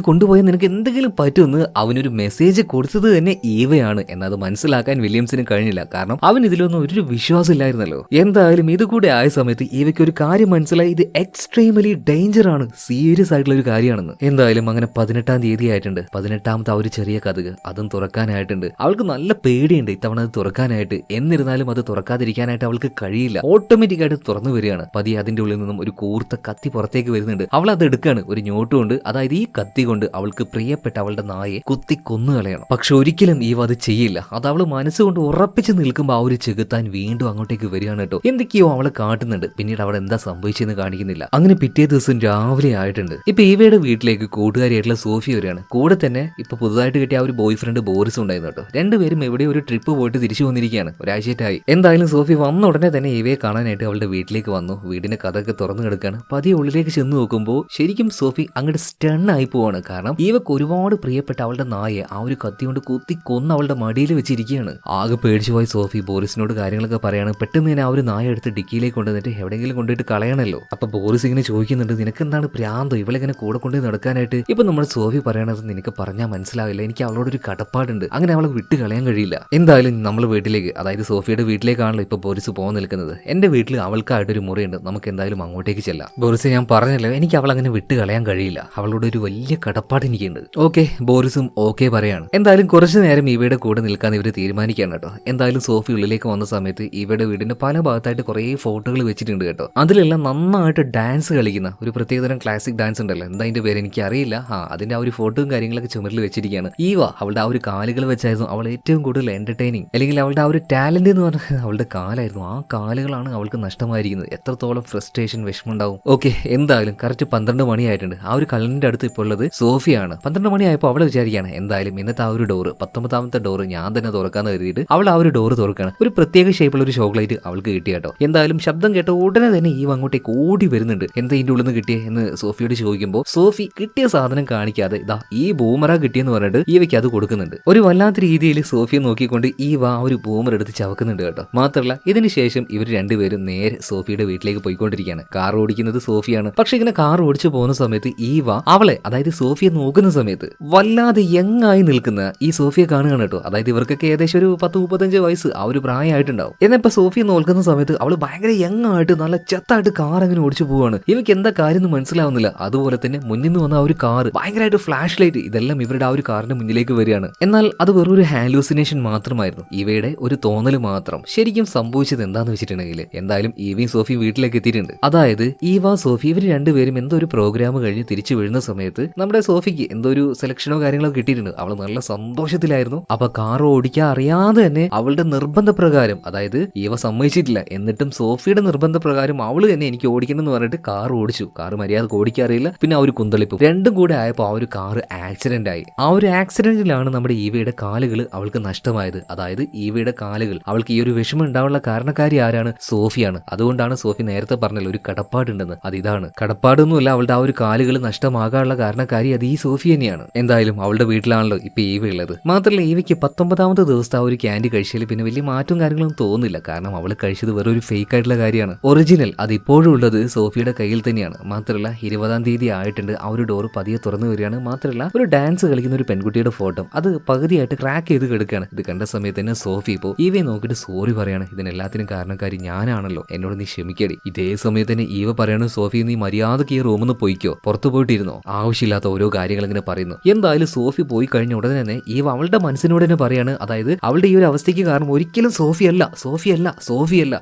കൊണ്ടുപോയാൽ നിനക്ക് എന്തെങ്കിലും പറ്റുമെന്ന് അവനൊരു മെസ്സേജ് കൊടുത്തത് തന്നെ ഈവയാണ് എന്നത് മനസ്സിലാക്കാൻ വില്യംസിന് കഴിഞ്ഞില്ല. കാരണം അവൻ ഇതിലൊന്നും ഒരു വിശ്വാസം ഇല്ലായിരുന്നല്ലോ. എന്തായാലും ഇത് കൂടെ ആയ സമയത്ത് ഈവയ്ക്ക് ഒരു കാര്യം മനസ്സിലായി, ഇത് എക്സ്ട്രീംലി ഡേഞ്ചർ ആണ്, സീരിയസ് ആയിട്ടുള്ള ഒരു കാര്യമാണെന്ന്. എന്തായാലും അങ്ങനെ 18ാം തീയതി ആയിട്ടുണ്ട്. 18ാമത്തെ ആ ഒരു ചെറിയ കതക് അതും തുറക്കാനായിട്ടുണ്ട്. അവൾക്ക് നല്ല പേടിയുണ്ട് ഇത്തവണ അത് തുറക്കാനായിട്ട്. എന്നിരുന്നാലും അത് തുറക്കാതിരിക്കാനായിട്ട് അവൾക്ക് കഴിയില്ല. ഓട്ടോമാറ്റിക് ആയിട്ട് തുറന്നു വരികയാണ്. പതിയെ അതിന്റെ ഉള്ളിൽ നിന്നും ഒരു കൂർത്ത കത്തി പുറത്തേക്ക് വരുന്നുണ്ട്. അവൾ അത് എടുക്കാണ്, ഒരു ഞോട്ടുകൊണ്ട്. അതായത് ഈ കത്തി കൊണ്ട് അവൾക്ക് പ്രിയപ്പെട്ട അവളുടെ നായെ കുത്തി കൊന്നു കളയണം. പക്ഷെ ഒരിക്കലും ഈവ അത് ചെയ്യില്ല. അത് അവള് മനസ്സുകൊണ്ട് ഉറപ്പിച്ച് നിൽക്കുമ്പോൾ ആ ഒരു ചെകുത്താൻ വീണ്ടും അങ്ങോട്ടേക്ക് വരികയാണ് കേട്ടോ. എന്തൊക്കെയോ അവളെ കാട്ടുന്നുണ്ട്. പിന്നീട് അവൾ എന്താ സംഭവിച്ചെന്ന് കാണിക്കുന്നില്ല. അങ്ങനെ പിറ്റേ ദിവസം രാവിലെ ആയിട്ടുണ്ട്. ഇപ്പൊ ഈവയുടെ വീട്ടിലേക്ക് കൂട്ടുകാരിയായിട്ടുള്ള സോഫി വരികയാണ്. കൂടെ തന്നെ ഇപ്പൊ പുതുതായിട്ട് കിട്ടിയ ആ ഒരു ബോയ് ഫ്രണ്ട് ബോറിസ് ഉണ്ടായിരുന്നു കേട്ടോ. രണ്ടുപേരും എവിടെ ഒരു ട്രിപ്പ് പോയിട്ട് തിരിച്ചു വന്നിരിക്കുകയാണ്, ഒരാഴ്ചയായി. എന്തായാലും സോഫി വന്ന ഉടനെ തന്നെ ഇവയെ കാണാനായിട്ട് അവളുടെ വീട്ടിലേക്ക് വന്നു. വീടിന്റെ കഥയൊക്കെ തുറന്നു കിടക്കാണ്. പതിയെ ഉള്ളിലേക്ക് ചെന്ന് നോക്കുമ്പോൾ ശരിക്കും സോഫി അങ്ങോട്ട് സ്റ്റണ്ണായി പോവാണ്. കാരണം ഇവക്ക് ഒരുപാട് പ്രിയപ്പെട്ട അവളുടെ നായെ ആ ഒരു കത്തി കൊണ്ട് കുത്തി കൊന്ന് അവളുടെ മടിയിൽ വെച്ചിരിക്കുകയാണ്. ആകെ പേടിച്ചു പോയി സോഫി ബോറിസിനോട് കാര്യങ്ങളൊക്കെ പറയാണ്. പെട്ടെന്ന് തന്നെ ആ ഒരു നായ എടുത്ത് ഡിക്കിയിലേക്ക് കൊണ്ടുവന്നിട്ട് എവിടെയെങ്കിലും കൊണ്ടുപോയിട്ട് കളയണല്ലോ. അപ്പൊ ബോറിസ് ഇങ്ങനെ ചോദിക്കുന്നുണ്ട്, നിനക്ക് എന്താണ് പ്രാന്തോ ഇവളിങ്ങനെ കൂടെ കൊണ്ടു നടക്കാനായിട്ട്? ഇപ്പൊ നമ്മുടെ സോഫി പറയണത് നിനക്ക് പറഞ്ഞാൽ മനസ്സിലാവില്ല, എനിക്ക് അവളോടൊരു കടപ്പാടുണ്ട്, അങ്ങനെ അവളെ വിട്ട് കളയാൻ കഴിയില്ല. എന്തായാലും നമ്മൾ വീട്ടിലേക്ക്, അതായത് സോഫിയുടെ വീട്ടിലേക്കാണല്ലോ ഇപ്പൊ ബോറിസ് പോകാൻ നിൽക്കുന്നത്. എന്റെ വീട്ടിൽ അവൾക്കായിട്ടൊരു മുറിയുണ്ട്, നമുക്ക് എന്തായാലും അങ്ങോട്ടേക്ക് ചെല്ലാം. ബോറിസ് ഞാൻ പറഞ്ഞല്ലോ, എനിക്ക് അവൾ അങ്ങനെ വിട്ട് കളയാൻ കഴിയില്ല, അവളോട് ഒരു വലിയ കടപ്പാട് എനിക്കുണ്ട്. ഓക്കെ, ബോറിസും ഓക്കെ പറയാണ്. എന്തായാലും കുറച്ചു നേരം ഇവയുടെ കൂടെ നിൽക്കാൻ ഇവർ തീരുമാനിക്കുകയാണ് കേട്ടോ. എന്തായാലും സോഫി ഉള്ളിലേക്ക് വന്ന സമയത്ത് ഇവയുടെ വീടിന്റെ പല ഭാഗത്തായിട്ട് കുറേ ഫോട്ടോകൾ വെച്ചിട്ടുണ്ട് കേട്ടോ. അതിലെല്ലാം നന്നായിട്ട് ഡാൻസ് കളിക്കുന്ന ഒരു പ്രത്യേകതരം ക്ലാസിക് ഡാൻസ് ഉണ്ടല്ലോ, എന്താ അതിന്റെ പേര് എനിക്ക് അറിയില്ല. അതിന്റെ ആ ഒരു ഫോട്ടോയും കാര്യങ്ങളൊക്കെ ചുമരിൽ വെച്ചിരിക്കുകയാണ്. ഈവ അവളുടെ ആ ഒരു കാലുകൾ വെച്ചായിരുന്നു അവൾ അവൾ ഏറ്റവും കൂടുതൽ എന്റർടൈനിങ് അല്ലെങ്കിൽ അവളുടെ ആ ഒരു ടാലന്റ് എന്ന് പറഞ്ഞാൽ അവളുടെ കാലായിരുന്നു. ആ കാലുകളാണ് അവൾക്ക് നഷ്ടമായിരിക്കുന്നത്. എത്രത്തോളം ഫ്രസ്ട്രേഷൻ വിഷമമുണ്ടാവും. ഓക്കെ, എന്തായാലും കറക്റ്റ് 12 മണിയായിട്ടുണ്ട്. ആ ഒരു കള്ളന്റെ അടുത്ത് ഇപ്പോൾ ഉള്ളത് സോഫിയാണ്. 12 മണിയായപ്പോൾ അവളെ വിചാരിക്കുകയാണ് എന്തായാലും ഇന്നത്തെ ആ ഒരു ഡോറ് 19ാമത്തെ ഡോറ് ഞാൻ തന്നെ തുറക്കാന്ന് കരുതിയിട്ട് അവൾ ആ ഒരു ഡോറ് തുറക്കാണ്. ഒരു പ്രത്യേക ഷേപ്പുള്ള ഒരു ചോക്ലേറ്റ് അവൾക്ക് കിട്ടി കേട്ടോ. എന്തായാലും ശബ്ദം കേട്ട ഉടനെ തന്നെ ഈവ അങ്ങോട്ടേക്ക് ഓടി വരുന്നുണ്ട്. എന്താ ഇതിന്റെ ഉള്ളിൽ നിന്ന് കിട്ടിയേ എന്ന് സോഫിയോട് ചോദിക്കുമ്പോൾ സോഫി കിട്ടിയ സാധനം കാണിക്കാതെ ഇതാ ഈ ബൂമറ കിട്ടിയെന്ന് പറഞ്ഞിട്ട് ഈവയ്ക്ക് അത് കൊടുക്കുന്നുണ്ട്. ഒരു വല്ലാത്ത രീതിയിൽ സോഫിയെ നോക്കിക്കൊണ്ട് ഈവ ആ ഒരു ബൂമർ എടുത്ത് ചവക്കുന്നുണ്ട് കേട്ടോ. മാത്രമല്ല ഇതിന് ശേഷം ഇവർ രണ്ടുപേരും നേരെ സോഫിയുടെ വീട്ടിലേക്ക് പോയിക്കൊണ്ടിരിക്കുകയാണ്. കാർ ഓടിക്കുന്നത് സോഫിയാണ്. പക്ഷെ ഇങ്ങനെ കാർ ഓടിച്ചു പോകുന്ന സമയത്ത് ഈവ അവളെ അതായത് സോഫിയെ നോക്കുന്ന സമയത്ത് വല്ലാതെ യങ്ങായി നിൽക്കുന്ന ഈ സോഫിയെ കാണുകയാണ് കേട്ടോ. അതായത് ഇവർക്കൊക്കെ ഏകദേശം ഒരു 10-35 വയസ്സ് ആ ഒരു പ്രായമായിട്ടുണ്ടാവും. എന്നാൽ ഇപ്പൊ സോഫിയെ നോക്കുന്ന സമയത്ത് അവള് ഭയങ്കര യങ് ആയിട്ട് നല്ല ചെത്തായിട്ട് കാർ അങ്ങനെ ഓടിച്ചു പോവാണ്. ഇവയ്ക്ക് എന്താ കാര്യം എന്ന് മനസ്സിലാവുന്നില്ല. അതുപോലെ തന്നെ മുന്നിൽ നിന്ന് വന്ന ആ ഒരു കാർ ഭയങ്കരമായിട്ട് ഫ്ലാഷ് ലൈറ്റ് ഇതെല്ലാം ഇവരുടെ ആ ഒരു കാറിന്റെ മുന്നിലേക്ക് വരികയാണ്. എന്നാൽ അത് വെറൊരു ഹാലൂസിനേഷൻ മാത്രമായിരുന്നു, ഇവയുടെ ഒരു തോന്നൽ മാത്രം. ശരിക്കും സംഭവിച്ചത് എന്താന്ന് വെച്ചിട്ടുണ്ടെങ്കിൽ എന്തായാലും ഈവയും സോഫി വീട്ടിലേക്ക് എത്തിയിട്ടുണ്ട്. അതായത് ഈവ സോഫി ഇവർ രണ്ടുപേരും എന്തോ ഒരു പ്രോഗ്രാം കഴിഞ്ഞ് തിരിച്ചു വീഴുന്ന സമയത്ത് നമ്മുടെ സോഫിക്ക് എന്തോ ഒരു സെലക്ഷനോ കാര്യങ്ങളോ കിട്ടിയിട്ടുണ്ട്. അവള് നല്ല സന്തോഷത്തിലായിരുന്നു. അപ്പൊ കാർ ഓടിക്കാൻ അറിയാതെ തന്നെ അവളുടെ നിർബന്ധപ്രകാരം, അതായത് ഈവ സമ്മതിച്ചിട്ടില്ല, എന്നിട്ടും സോഫിയുടെ നിർബന്ധപ്രകാരം അവള് തന്നെ എനിക്ക് ഓടിക്കണം എന്ന് പറഞ്ഞിട്ട് കാർ ഓടിച്ചു. കാർ മര്യാദക്ക് ഓടിക്കാറിയില്ല. പിന്നെ ആ ഒരു കുന്തളിപ്പും രണ്ടും കൂടെ ആയപ്പോൾ ആ ഒരു കാർ ആക്സിഡന്റ് ആയി. ആ ഒരു ആക്സിഡന്റിലാണ് നമ്മുടെ ഈവയുടെ കാലുകൾ അവൾക്ക് നഷ്ടമായത്. അതായത് ഈവയുടെ കാലുകൾ അവൾക്ക് ഈ ഒരു വിഷമം ഉണ്ടാവാനുള്ള കാരണക്കാരി ആരാണ്? സോഫിയാണ്. അതുകൊണ്ടാണ് സോഫി നേരത്തെ പറഞ്ഞല്ലോ ഒരു കടപ്പാടുണ്ടെന്ന്. അത് ഇതാണ്. കടപ്പാടൊന്നുമല്ല, അവളുടെ ആ ഒരു കാലുകൾ നഷ്ടമാകാനുള്ള കാരണക്കാരി അത് ഈ സോഫി തന്നെയാണ്. എന്തായാലും അവളുടെ വീട്ടിലാണല്ലോ ഇപ്പൊ ഈവ ഉള്ളത്. മാത്രമല്ല ഈവയ്ക്ക് 19ാമത്തെ ദിവസത്തെ ആ ഒരു ക്യാൻഡി കഴിച്ചതിൽ പിന്നെ വലിയ മാറ്റവും കാര്യങ്ങളൊന്നും തോന്നുന്നില്ല. കാരണം അവള് കഴിച്ചത് വെറൊരു ഫേക്ക് ആയിട്ടുള്ള കാര്യമാണ്. ഒറിജിനൽ അത് ഇപ്പോഴും ഉള്ളത് സോഫിയുടെ കയ്യിൽ തന്നെയാണ്. മാത്രമല്ല 20ാം തീയതി ആയിട്ടുണ്ട്. ആ ഒരു ഡോർ പതിയെ തുറന്നു വരികയാണ്. മാത്രമല്ല ഒരു ഡാൻസ് കളിക്കുന്ന ഒരു പെൺകുട്ടിയുടെ ഫോട്ടോ അത് പകുതിയായിട്ട് ക്രാക്ക് ചെയ്ത് കിടക്കുകയാണ്. ഇത് കണ്ട സമയത്ത് തന്നെ സോഫി ഇപ്പോൾ ഈവയെ നോക്കിയിട്ട് സോറി പറയാണ്. ഇതിനെല്ലാത്തിനും കാരണക്കാരി ഞാനാണല്ലോ, എന്നോട് നീ ക്ഷമിക്കടി. ഇതേ സമയത്ത് തന്നെ ഈവ പറയാണ് സോഫി നീ മര്യാദക്ക് ഈ റൂമിൽ നിന്ന് പോയിക്കോ, പുറത്തു പോയിട്ടിരുന്നോ, ആവശ്യമില്ലാത്ത ഓരോ കാര്യങ്ങൾ ഇങ്ങനെ പറയുന്നു. എന്തായാലും സോഫി പോയി കഴിഞ്ഞ ഉടനെ തന്നെ ഈവ അവളുടെ മനസ്സിനോട് തന്നെ പറയാണ്, അതായത് അവളുടെ ഈ ഒരു അവസ്ഥയ്ക്ക് കാരണം ഒരിക്കലും സോഫിയല്ല.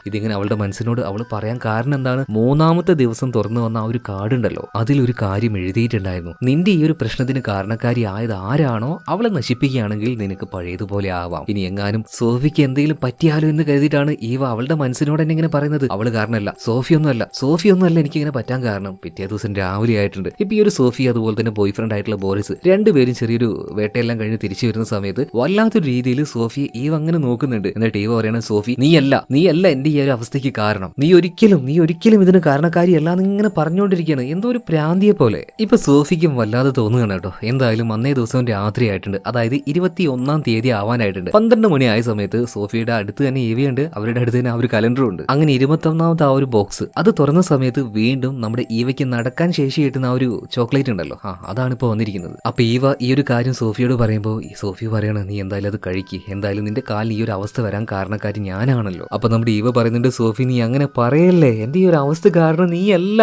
ഇതിങ്ങനെ അവളുടെ മനസ്സിനോട് അവൾ പറയാൻ കാരണം എന്താണ്? 3ാമത്തെ ദിവസം തുറന്നു വന്ന ആ ഒരു കാർഡ് ഉണ്ടല്ലോ, അതിലൊരു കാര്യം എഴുതിയിട്ടുണ്ടായിരുന്നു. നിന്റെ ഈ ഒരു പ്രശ്നത്തിന് കാരണക്കാരി ആയത് ആരാണോ അവളെ നശിപ്പിക്കുകയാണെങ്കിൽ നിനക്ക് പഴയതുപോലെ ആവാം. ഇനി എങ്ങാനും സോഫിക്ക് എന്തെങ്കിലും പറ്റിയാലോ എന്ന് കരുതിയിട്ടാണ് ഈവ അവളുടെ മനസ്സിനോട് തന്നെ ഇങ്ങനെ പറയുന്നത്. അവള് കാരണമല്ല, സോഫിയൊന്നുമല്ല എനിക്കിങ്ങനെ പറ്റാൻ കാരണം. പിറ്റേ ദിവസം രാവിലെ ആയിട്ടുണ്ട്. ഇപ്പൊ ഈ ഒരു സോഫി അതുപോലെ തന്നെ ബോയ് ഫ്രണ്ട് ആയിട്ടുള്ള ബോറിസ് രണ്ടുപേരും ചെറിയൊരു വേട്ടയെല്ലാം കഴിഞ്ഞ് തിരിച്ചു വരുന്ന സമയത്ത് വല്ലാത്തൊരു രീതിയിൽ സോഫിയെ ഈവ അങ്ങനെ നോക്കുന്നുണ്ട്. എന്നിട്ട് ഈവ പറയണ സോഫി നീയല്ല എന്റെ ഈ ഒരു അവസ്ഥയ്ക്ക് കാരണം, നീ ഒരിക്കലും ഇതിന് കാരണക്കാരിയല്ല എന്നിങ്ങനെ പറഞ്ഞുകൊണ്ടിരിക്കുകയാണ്. എന്തോ ഒരു പ്രാന്തിയെ പോലെ. ഇപ്പൊ സോഫിക്കും വല്ലാതെ തോന്നുകയാണ് കേട്ടോ. എന്തായാലും അന്നേ ദിവസം രാത്രി ആയിട്ടുണ്ട്. അതായത് 21ാം തീയതി ആവാനായിട്ടുണ്ട്. 12 മണി ആയ സമയത്ത് സോഫിയുടെ അടുത്ത് തന്നെ ഈവയുണ്ട്, അവരുടെ അടുത്ത് തന്നെ ആ ഒരു കലണ്ടറും ഉണ്ട്. അങ്ങനെ 21ാമത്തെ ആ ഒരു ബോക്സ് അത് തുറന്ന സമയത്ത് വീണ്ടും നമ്മുടെ ഈവയ്ക്ക് നടക്കാൻ ശേഷി കിട്ടുന്ന ആ ഒരു ചോക്ലേറ്റ് ഉണ്ടല്ലോ, അതാണ് ഇപ്പൊ വന്നിരിക്കുന്നത്. അപ്പൊ ഈവ ഈ ഒരു കാര്യം സോഫിയോട് പറയുമ്പോൾ സോഫി പറയണ നീ എന്തായാലും അത് കഴിക്ക്, എന്തായാലും നിന്റെ കാലിൽ ഈ ഒരു അവസ്ഥ വരാൻ കാരണക്കാരി ഞാനാണല്ലോ. അപ്പൊ നമ്മുടെ ഈവ പറയുന്നുണ്ട് സോഫി നീ അങ്ങനെ പറയല്ലേ, എന്റെ ഈ ഒരു അവസ്ഥ കാരണം നീയല്ല,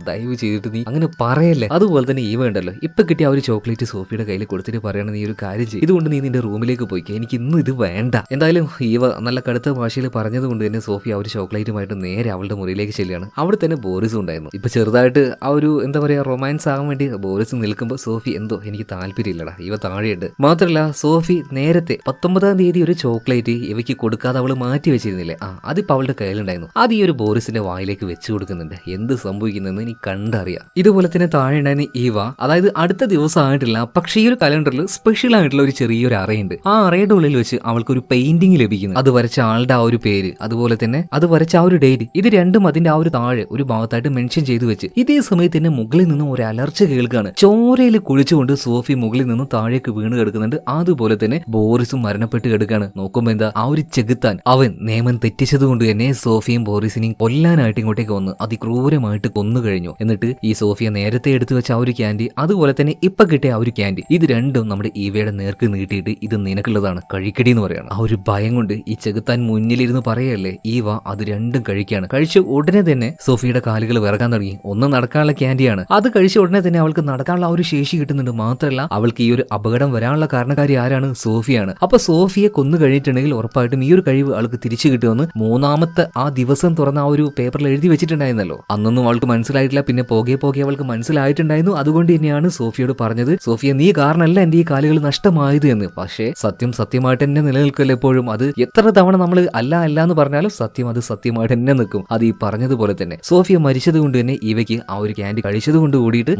ദയവ് ചെയ്തിട്ട് നീ അങ്ങനെ പറയല്ലേ. അതുപോലെ തന്നെ ഈവ ഉണ്ടല്ലോ ഇപ്പൊ കിട്ടിയ ആ ഒരു ചോക്ലേറ്റ് സോഫിയുടെ കയ്യിൽ കൊടുത്തിട്ട് പറയണ നീ ഒരു കാര്യം ചെയ്യും, ഇതുകൊണ്ട് നീ നിന്റെ റൂമിലേക്ക് പോയിക്കോ, എനിക്ക് ഇന്നും ഇത് വേണ്ട. എന്തായാലും ഈവ നല്ല കടുത്ത ഭാഷയിൽ പറഞ്ഞത് കൊണ്ട് തന്നെ സോഫി ആ ഒരു ചോക്ലേറ്റുമായിട്ട് നേരെ അവളുടെ മുറിയിലേക്ക് ചെല്ലുകയാണ്. അവിടെ തന്നെ ബോറിസും ഉണ്ടായിരുന്നു. ഇപ്പൊ ചെറുതായിട്ട് ആ ഒരു എന്താ പറയാ റൊമാൻസ് ആകാൻ വേണ്ടി ബോറിസ് നിൽക്കുമ്പോൾ സോഫി എന്തോ എനിക്ക് താല്പര്യമില്ലടാ, ഇവ താഴെയുണ്ട്. മാത്രമല്ല സോഫി നേരത്തെ 19ാം തീയതി ഒരു ചോക്ലേറ്റ് ഇവയ്ക്ക് കൊടുക്കാതെ അവള് മാറ്റി വെച്ചിരുന്നില്ലേ, അതിപ്പോ അവളുടെ കയ്യിലുണ്ടായിരുന്നു. അത് ഈ ഒരു ബോറിസിന്റെ വായിലേക്ക് വെച്ചു കൊടുക്കുന്നുണ്ട്. എന്ത് സംഭവിക്കുന്നെന്ന് എനിക്ക് കണ്ടറിയാം. ഇതുപോലെ തന്നെ താഴെ ഉണ്ടായിരുന്ന ഈവ, അതായത് അടുത്ത ദിവസം ആയിട്ടില്ല, പക്ഷേ ഈ ഒരു കലണ്ടറിൽ സ്പെഷ്യൽ ആയിട്ടുള്ള ഒരു ചെറിയൊരു അറയുണ്ട്. ആ അറയുടെ ഉള്ളിൽ വെച്ച് അവൾക്ക് ഒരു പെയിന്റിംഗ് ലഭിക്കുന്നു. അത് വരച്ച ആളുടെ ആ ഒരു പേര്, അതുപോലെ തന്നെ അത് വരച്ച ആ ഒരു ഡേറ്റ്, ഇത് രണ്ടും അതിന്റെ ആ ഒരു താഴെ ഒരു ഭാഗത്തായിട്ട് മെൻഷൻ ചെയ്തു വെച്ച് ഇതേ സമയത്ത് തന്നെ മുകളിൽ നിന്നും ഒരു അലർച്ച കേൾക്കുകയാണ്. ചോരയിൽ കുളിച്ചുകൊണ്ട് സോഫി മുകളിൽ നിന്നും താഴേക്ക് വീണ് കിടക്കുന്നുണ്ട്. അതുപോലെ തന്നെ ബോറിസും മരണപ്പെട്ട് കിടക്കുകയാണ്. നോക്കുമ്പോ എന്താ ആ ഒരു ചെകുത്താൻ അവൻ നിയമം തെറ്റിച്ചത് കൊണ്ട് തന്നെ സോഫിയും ബോറിസിനെയും കൊല്ലാനായിട്ട് ഇങ്ങോട്ടേക്ക് വന്ന് അതിക്രൂരമായിട്ട് കൊന്നു കഴിഞ്ഞു. എന്നിട്ട് ഈ സോഫിയ നേരത്തെ എടുത്തു വെച്ച ആ ഒരു ക്യാൻഡി, അതുപോലെ തന്നെ ഇപ്പൊ കിട്ടിയ ആ ഒരു ക്യാൻഡി, ഇത് രണ്ടും നമ്മുടെ ഈവയുടെ നേർക്ക് നീട്ടിയിട്ട് ഇത് നിനക്കുള്ളതാണ്, കഴിക്കടി എന്ന് പറയണം. ആ ഒരു ഭയം കൊണ്ട് ഈ ചെകുത്താൻ മുന്നിലിരുന്ന് പറയല്ലേ, ഈവ അത് രണ്ടും കഴിക്കുകയാണ്. കഴിച്ച ഉടനെ തന്നെ സോഫിയുടെ കാലുകൾ വിറക്കാൻ തുടങ്ങി. ഒന്ന് നടക്കാനുള്ള ക്യാൻഡിയാണ്. അത് കഴിച്ച ഉടനെ തന്നെ അവൾക്ക് നടക്കാനുള്ള ആ ഒരു ശേഷി കിട്ടുന്നുണ്ട്. മാത്രമല്ല അവൾക്ക് ഈ ഒരു അപകടം വരാനുള്ള കാരണക്കാരി ആരാണ്? സോഫിയാണ്. അപ്പൊ സോഫിയെ കൊന്നു കഴിഞ്ഞിട്ടുണ്ടെങ്കിൽ ഉറപ്പായിട്ടും ഈ ഒരു കഴിവ് അവൾക്ക് തിരിച്ചു കിട്ടുമെന്ന് 3ാമത്തെ ആ ദിവസം തുറന്ന ആ ഒരു പേപ്പറിൽ എഴുതി വെച്ചിട്ടുണ്ടായിരുന്നല്ലോ. അന്നൊന്നും അവൾക്ക് മനസ്സിലായിട്ടില്ല. പിന്നെ പോകെ അവൾക്ക് മനസ്സിലായിട്ടുണ്ടായിരുന്നു. അതുകൊണ്ട് തന്നെയാണ് സോഫിയോട് പറഞ്ഞത്, സോഫിയ നീ കാരണമല്ല എന്റെ ഈ കാലുകൾ നഷ്ടമായത് എന്ന്. പക്ഷേ സത്യം സത്യമായിട്ട് തന്നെ നിലനിൽക്കല്ലോ എപ്പോഴും. അത് എത്ര തവണ നമ്മൾ അല്ല എന്ന് പറഞ്ഞാലും സത്യം അത് സത്യമായിട്ട് തന്നെ നിൽക്കും. അത് ഈ പറഞ്ഞതുപോലെ തന്നെ സോഫിയ മരിച്ചത് കൊണ്ട് തന്നെ ഇവയ്ക്ക് ആ ഒരു ക്യാൻഡി കഴിച്ചത് കൊണ്ട് കൂടിയിട്ട്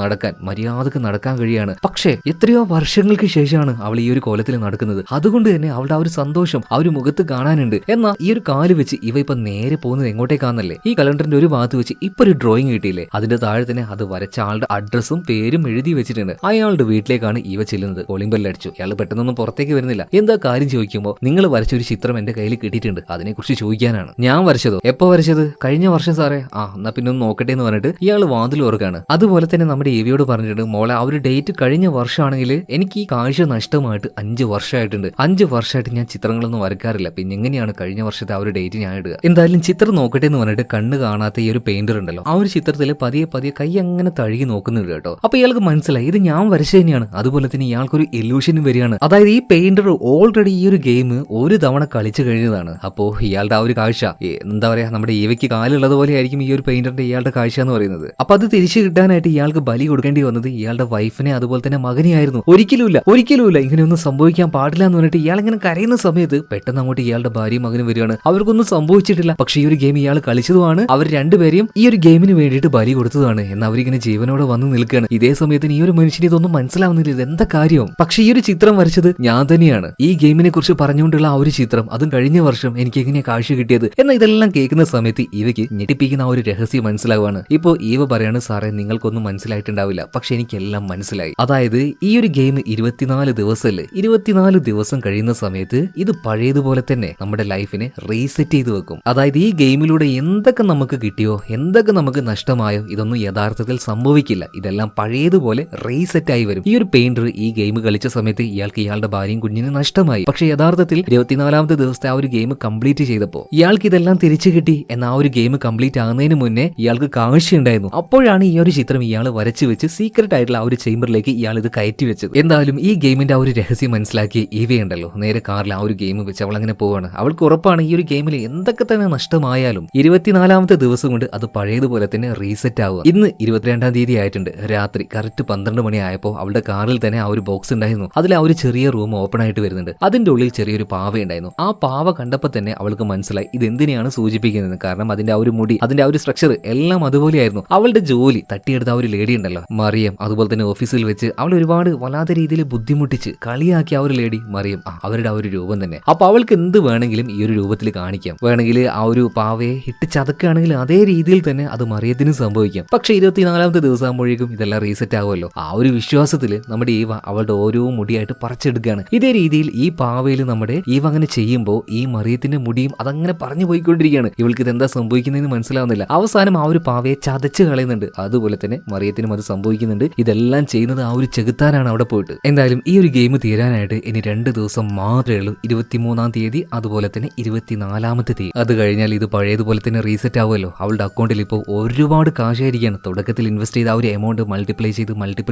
മര്യാദക്ക് നടക്കാൻ കഴിയാണ്. പക്ഷേ എത്രയോ വർഷങ്ങൾക്ക് ശേഷമാണ് അവൾ ഈ ഒരു കോലത്തിൽ നടക്കുന്നത്. അതുകൊണ്ട് തന്നെ അവളുടെ ആ ഒരു സന്തോഷം ആ ഒരു മുഖത്ത് കാണാനുണ്ട്. എന്നാൽ ഈ ഒരു കാല് വെച്ച് ഇവ ഇപ്പൊ നേരെ പോകുന്നത് എങ്ങോട്ടേക്കാന്നല്ലേ? ഈ കലണ്ടറിന്റെ ഒരു ഭാഗത്ത് വെച്ച് ഇപ്പൊ ഒരു ഡ്രോയിങ് കിട്ടിയില്ലേ, അതിന്റെ താഴെ തന്നെ അത് വരച്ച ആളുടെ അഡ്രസ്സും പേരും എഴുതി വെച്ചിട്ടുണ്ട്. അയാളുടെ വീട്ടിലേക്കാണ് ഇവ ചെല്ലുന്നത്. കോളിംഗ് ബെൽ അടിച്ചു. അയാൾ പെട്ടെന്നൊന്നും പുറത്തേക്ക് വരുന്നില്ല. എന്താ കാര്യം ചോദിക്കുമ്പോൾ നിങ്ങൾ വരച്ച ഒരു ചിത്രം എന്റെ കയ്യിൽ കിട്ടിയിട്ടുണ്ട്, അതിനെക്കുറിച്ച് ചോദിക്കാനാണ്. ഞാൻ വരച്ചതോ? എപ്പോ വരച്ചത്? കഴിഞ്ഞ വർഷം സാറേ. എന്നാ പിന്നെ ഒന്ന് നോക്കട്ടെ എന്ന് പറഞ്ഞിട്ട് ഇയാൾ വാതിൽ ഓർക്കാണ്. അതുപോലെ തന്നെ നമ്മുടെ എവിയോട് പറഞ്ഞിട്ടുണ്ട്, മോളെ ആ ഒരു ഡേറ്റ് കഴിഞ്ഞ വർഷമാണെങ്കിൽ എനിക്ക് ഈ കാഴ്ച നഷ്ടമായിട്ട് 5 വർഷമായിട്ടുണ്ട്. 5 വർഷമായിട്ട് ഞാൻ ചിത്രങ്ങളൊന്നും വരക്കാറില്ല. പിന്നെ എങ്ങനെയാണ് കഴിഞ്ഞ വർഷത്തെ ആ ഒരു ഡേറ്റ് ഞാൻ ഇടുക? എന്തായാലും ചിത്രം നോക്കട്ടെ എന്ന് പറഞ്ഞിട്ട് കണ്ണ് കാണാത്ത ഈ ഒരു പെയിന്റർ ഉണ്ടല്ലോ, ആ ഒരു ചിത്രത്തിൽ പതിയെ പതിയെ കൈ അങ്ങനെ തഴുകി നോക്കുന്നുണ്ട് കേട്ടോ. അപ്പൊ ഇയാൾക്ക് മനസ്സിലായി ഇത് ഞാൻ വരച്ച തന്നെയാണ്. അതുപോലെ തന്നെ ഇയാൾക്കൊരു ഇല്യൂഷനും വരികയാണ്. അതായത് ഈ പെയിന്റർ ഓൾറെഡി ഈ ഒരു ഗെയിം ഒരു തവണ കളിച്ചു കഴിഞ്ഞതാണ്. അപ്പോ ഇയാളുടെ ആ ഒരു കാഴ്ച എന്താ പറയാ, നമ്മുടെ ഈവയ്ക്ക് കാലുള്ളത് പോലെ ആയിരിക്കും ഈ ഒരു പെയിന്ററിന്റെ ഇയാളുടെ കാഴ്ച എന്ന് പറയുന്നത്. അപ്പൊ അത് തിരിച്ചു കിട്ടാനായിട്ട് ഇയാൾക്ക് ബലി കൊടുക്കേണ്ടി വന്നത് ഇയാളുടെ വൈഫിനെ അതുപോലെ തന്നെ മകനെയായിരുന്നു. ഒരിക്കലുമില്ല ഇങ്ങനെയൊന്നും സംഭവിക്കാൻ പാടില്ല എന്ന് പറഞ്ഞിട്ട് ഇയാൾ ഇങ്ങനെ കരയുന്ന സമയത്ത് പെട്ടെന്ന് അങ്ങോട്ട് ഇയാളുടെ ഭാര്യയും മകനും വരികയാണ്. അവർക്കൊന്നും സംഭവിച്ചിട്ടില്ല. പക്ഷേ ഈ ഒരു ഗെയിം ഇയാൾ കളിച്ചതുമാണ്. അവർ രണ്ടുപേരെയും ഈ ഒരു ഗെയിമിന് വേണ്ടിയിട്ട് ബലി കൊടുത്തതാണ്. എന്നാൽ അവരിങ്ങനെ ജീവനോടെ വന്ന് നിൽക്കുകയാണ്. ഇതേ സമയത്തിന് ഈ ഒരു മനുഷ്യന് ഇതൊന്നും മനസ്സിലാവുന്നില്ല, ഇതെന്താ കാര്യം. പക്ഷേ ഈ ഒരു ചിത്രം വരച്ചത് ഞാൻ തന്നെയാണ്. ഈ ഗെയിമിനെ കുറിച്ച് പറഞ്ഞുകൊണ്ടുള്ള ആ ഒരു ചിത്രം, അതും കഴിഞ്ഞ വർഷം എനിക്ക് എങ്ങനെയാ കാഴ്ച കിട്ടിയത്. എന്നാൽ ഇതെല്ലാം കേൾക്കുന്ന സമയത്ത് ഇവയ്ക്ക് ഞെട്ടിപ്പിക്കുന്ന ആ ഒരു രഹസ്യം മനസ്സിലാവുകയാണ്. ഇപ്പോ ഈവ പറയാണ്, സാറേ നിങ്ങൾക്കൊന്നും മനസ്സിലായിട്ടുണ്ടാവില്ല, പക്ഷെ എനിക്കെല്ലാം മനസ്സിലായി. അതായത് ഈ ഒരു ഗെയിം 24 ദിവസമല്ലേ, 24 ദിവസം കഴിയുന്ന സമയത്ത് ഇത് പഴയതുപോലെ തന്നെ നമ്മുടെ ലൈഫിനെ റീസെറ്റ് ചെയ്ത് വെക്കും. അതായത് ഈ ഗെയിമിലൂടെ എന്തൊക്കെ നമുക്ക് കിട്ടിയോ, എന്തൊക്കെ നമുക്ക് നഷ്ടമായോ, ഇതൊന്നും യഥാർത്ഥത്തിൽ സംഭവിക്കില്ല. ഇതെല്ലാം പഴയതുപോലെ റീസെറ്റ് ആയി വരും. ഈ ഒരു പെയിന്റർ ഈ ഗെയിം കളിച്ച സമയത്ത് ഇയാൾക്ക് ഇയാളുടെ ഭാര്യയും കുഞ്ഞിനും നഷ്ടമായി. പക്ഷെ യഥാർത്ഥത്തിൽ 24ാമത്തെ ദിവസത്തെ ആ ഒരു ഗെയിം കംപ്ലീറ്റ് ചെയ്തപ്പോൾ ഇയാൾക്ക് ഇതെല്ലാം തിരിച്ചു കിട്ടി. എന്നാൽ ആ ഒരു ഗെയിം കംപ്ലീറ്റ് ആകുന്നതിന് മുന്നേ ഇയാൾക്ക് കാഴ്ചയുണ്ടായിരുന്നു. അപ്പോഴാണ് ഈ ഒരു ചിത്രം ഇയാൾ വരച്ചു വെച്ച് സീക്രട്ട് ആയിട്ടുള്ള ആ ഒരു ചേംബറിലേക്ക് ഇയാൾ ഇത് കയറ്റി വെച്ചത്. എന്തായാലും ഈ ഗെയിമിന്റെ ആ ഒരു രഹസ്യം മനസ്സിലാക്കി ഈവയുണ്ടല്ലോ നേരെ കാറിൽ ആ ഒരു ഗെയിം വെച്ച് അവൾ അങ്ങനെ പോവാണ്. അവൾക്ക് ഉറപ്പാണ് ഈ ഒരു ഗെയിമിൽ എന്തൊക്കെ തന്നെ നഷ്ടമായാലും 24ാമത്തെ ദിവസം കൊണ്ട് അത് പഴയതുപോലെ തന്നെ റീസെറ്റ് ആവുക. ഇന്ന് 22-ാം തീയതി ആയിട്ടുണ്ട്. രാത്രി കറക്റ്റ് 12 മണി ആയപ്പോൾ അവളുടെ കാറിൽ തന്നെ ആ ഒരു ബോക്സ് ഉണ്ടായിരുന്നു. അതിൽ ആ ഒരു ചെറിയ റൂം ഓപ്പൺ ആയിട്ട് വരുന്നുണ്ട്. അതിന്റെ ഉള്ളിൽ ചെറിയൊരു പാവ ഉണ്ടായിരുന്നു. ആ പാവ കണ്ടപ്പോൾ തന്നെ അവൾക്ക് മനസ്സിലായി ഇത് എന്തിനെയാണ് സൂചിപ്പിക്കുന്നത്. കാരണം അതിന്റെ ആ ഒരു മുടി, അതിന്റെ ആ ഒരു സ്ട്രക്ചർ എല്ലാം അതുപോലെയായിരുന്നു. അവളുടെ ജോലി തട്ടിയെടുത്ത ആ ഒരു ലേഡി ഉണ്ടല്ലോ മറിയം, അതുപോലെ തന്നെ ഓഫീസിൽ വെച്ച് അവൾ ഒരുപാട് വല്ലാത്ത രീതിയിൽ ബുദ്ധിമുട്ടിച്ച് കളിയാക്കിയ ആ ഒരു ലേഡി മറിയം, അവരുടെ ആ ഒരു രൂപം തന്നെ. അപ്പൊ അവൾക്ക് എന്ത് വേണമെങ്കിലും ഈ ഒരു രൂപത്തിൽ കാണിക്കാം. വേണമെങ്കിൽ ആ ഒരു പാവയെ ഇട്ട് ചതക്കുകയാണെങ്കിൽ അതേ രീതിയിൽ തന്നെ അത് മറിയത്തിന് സംഭവിക്കാം. പക്ഷെ 24ാമത്തെ ദിവസം ആകുമ്പോഴേക്കും ഇതെല്ലാം റീസെറ്റ് ആവുമല്ലോ. ആ ഒരു വിശ്വാസത്തിൽ നമ്മുടെ ഈവ അവളുടെ ഓരോ മുടിയായിട്ട് പറിച്ചെടുക്കുകയാണ്. ഇതേ രീതിയിൽ ഈ പാവയിൽ നമ്മുടെ ഈവ അങ്ങനെ ചെയ്യുമ്പോൾ ഈ മറിയത്തിന്റെ മുടിയും അതങ്ങനെ പറഞ്ഞു പോയിക്കൊണ്ടിരിക്കുകയാണ്. ഇവൾക്ക് ഇതെന്താ സംഭവിക്കുന്നതെന്ന് മനസ്സിലാവുന്നില്ല. അവസാനം ആ ഒരു പാവയെ ചതച്ച് കളയുന്നുണ്ട്. അതുപോലെ തന്നെ മറിയത്തിനും അത് സംഭവിക്കുന്നുണ്ട്. ഇതെല്ലാം ചെയ്യുന്നത് ആ ഒരു ചെകുത്താനാണ് അവിടെ പോയിട്ട്. എന്തായാലും ഈ ഒരു ഗെയിം തീരാനായിട്ട് ഇനി 2 ദിവസം മാത്രമേ ഉള്ളൂ. 23-ാം തീയതി അതുപോലെ തന്നെ 24ാമത്തെ തീയതി. അത് കഴിഞ്ഞാൽ ഇത് പഴയതുപോലെ തന്നെ റീസെറ്റ് ആവുമല്ലോ. അവളുടെ അക്കൗണ്ടിൽ ഇപ്പോൾ ഒരുപാട് കാശായിരിക്കുകയാണ്. തുടക്കത്തിൽ ഇൻവെസ്റ്റ് ചെയ്ത ആ ഒരു എമൗണ്ട് മൾട്ടിപ്ലൈ ചെയ്ത്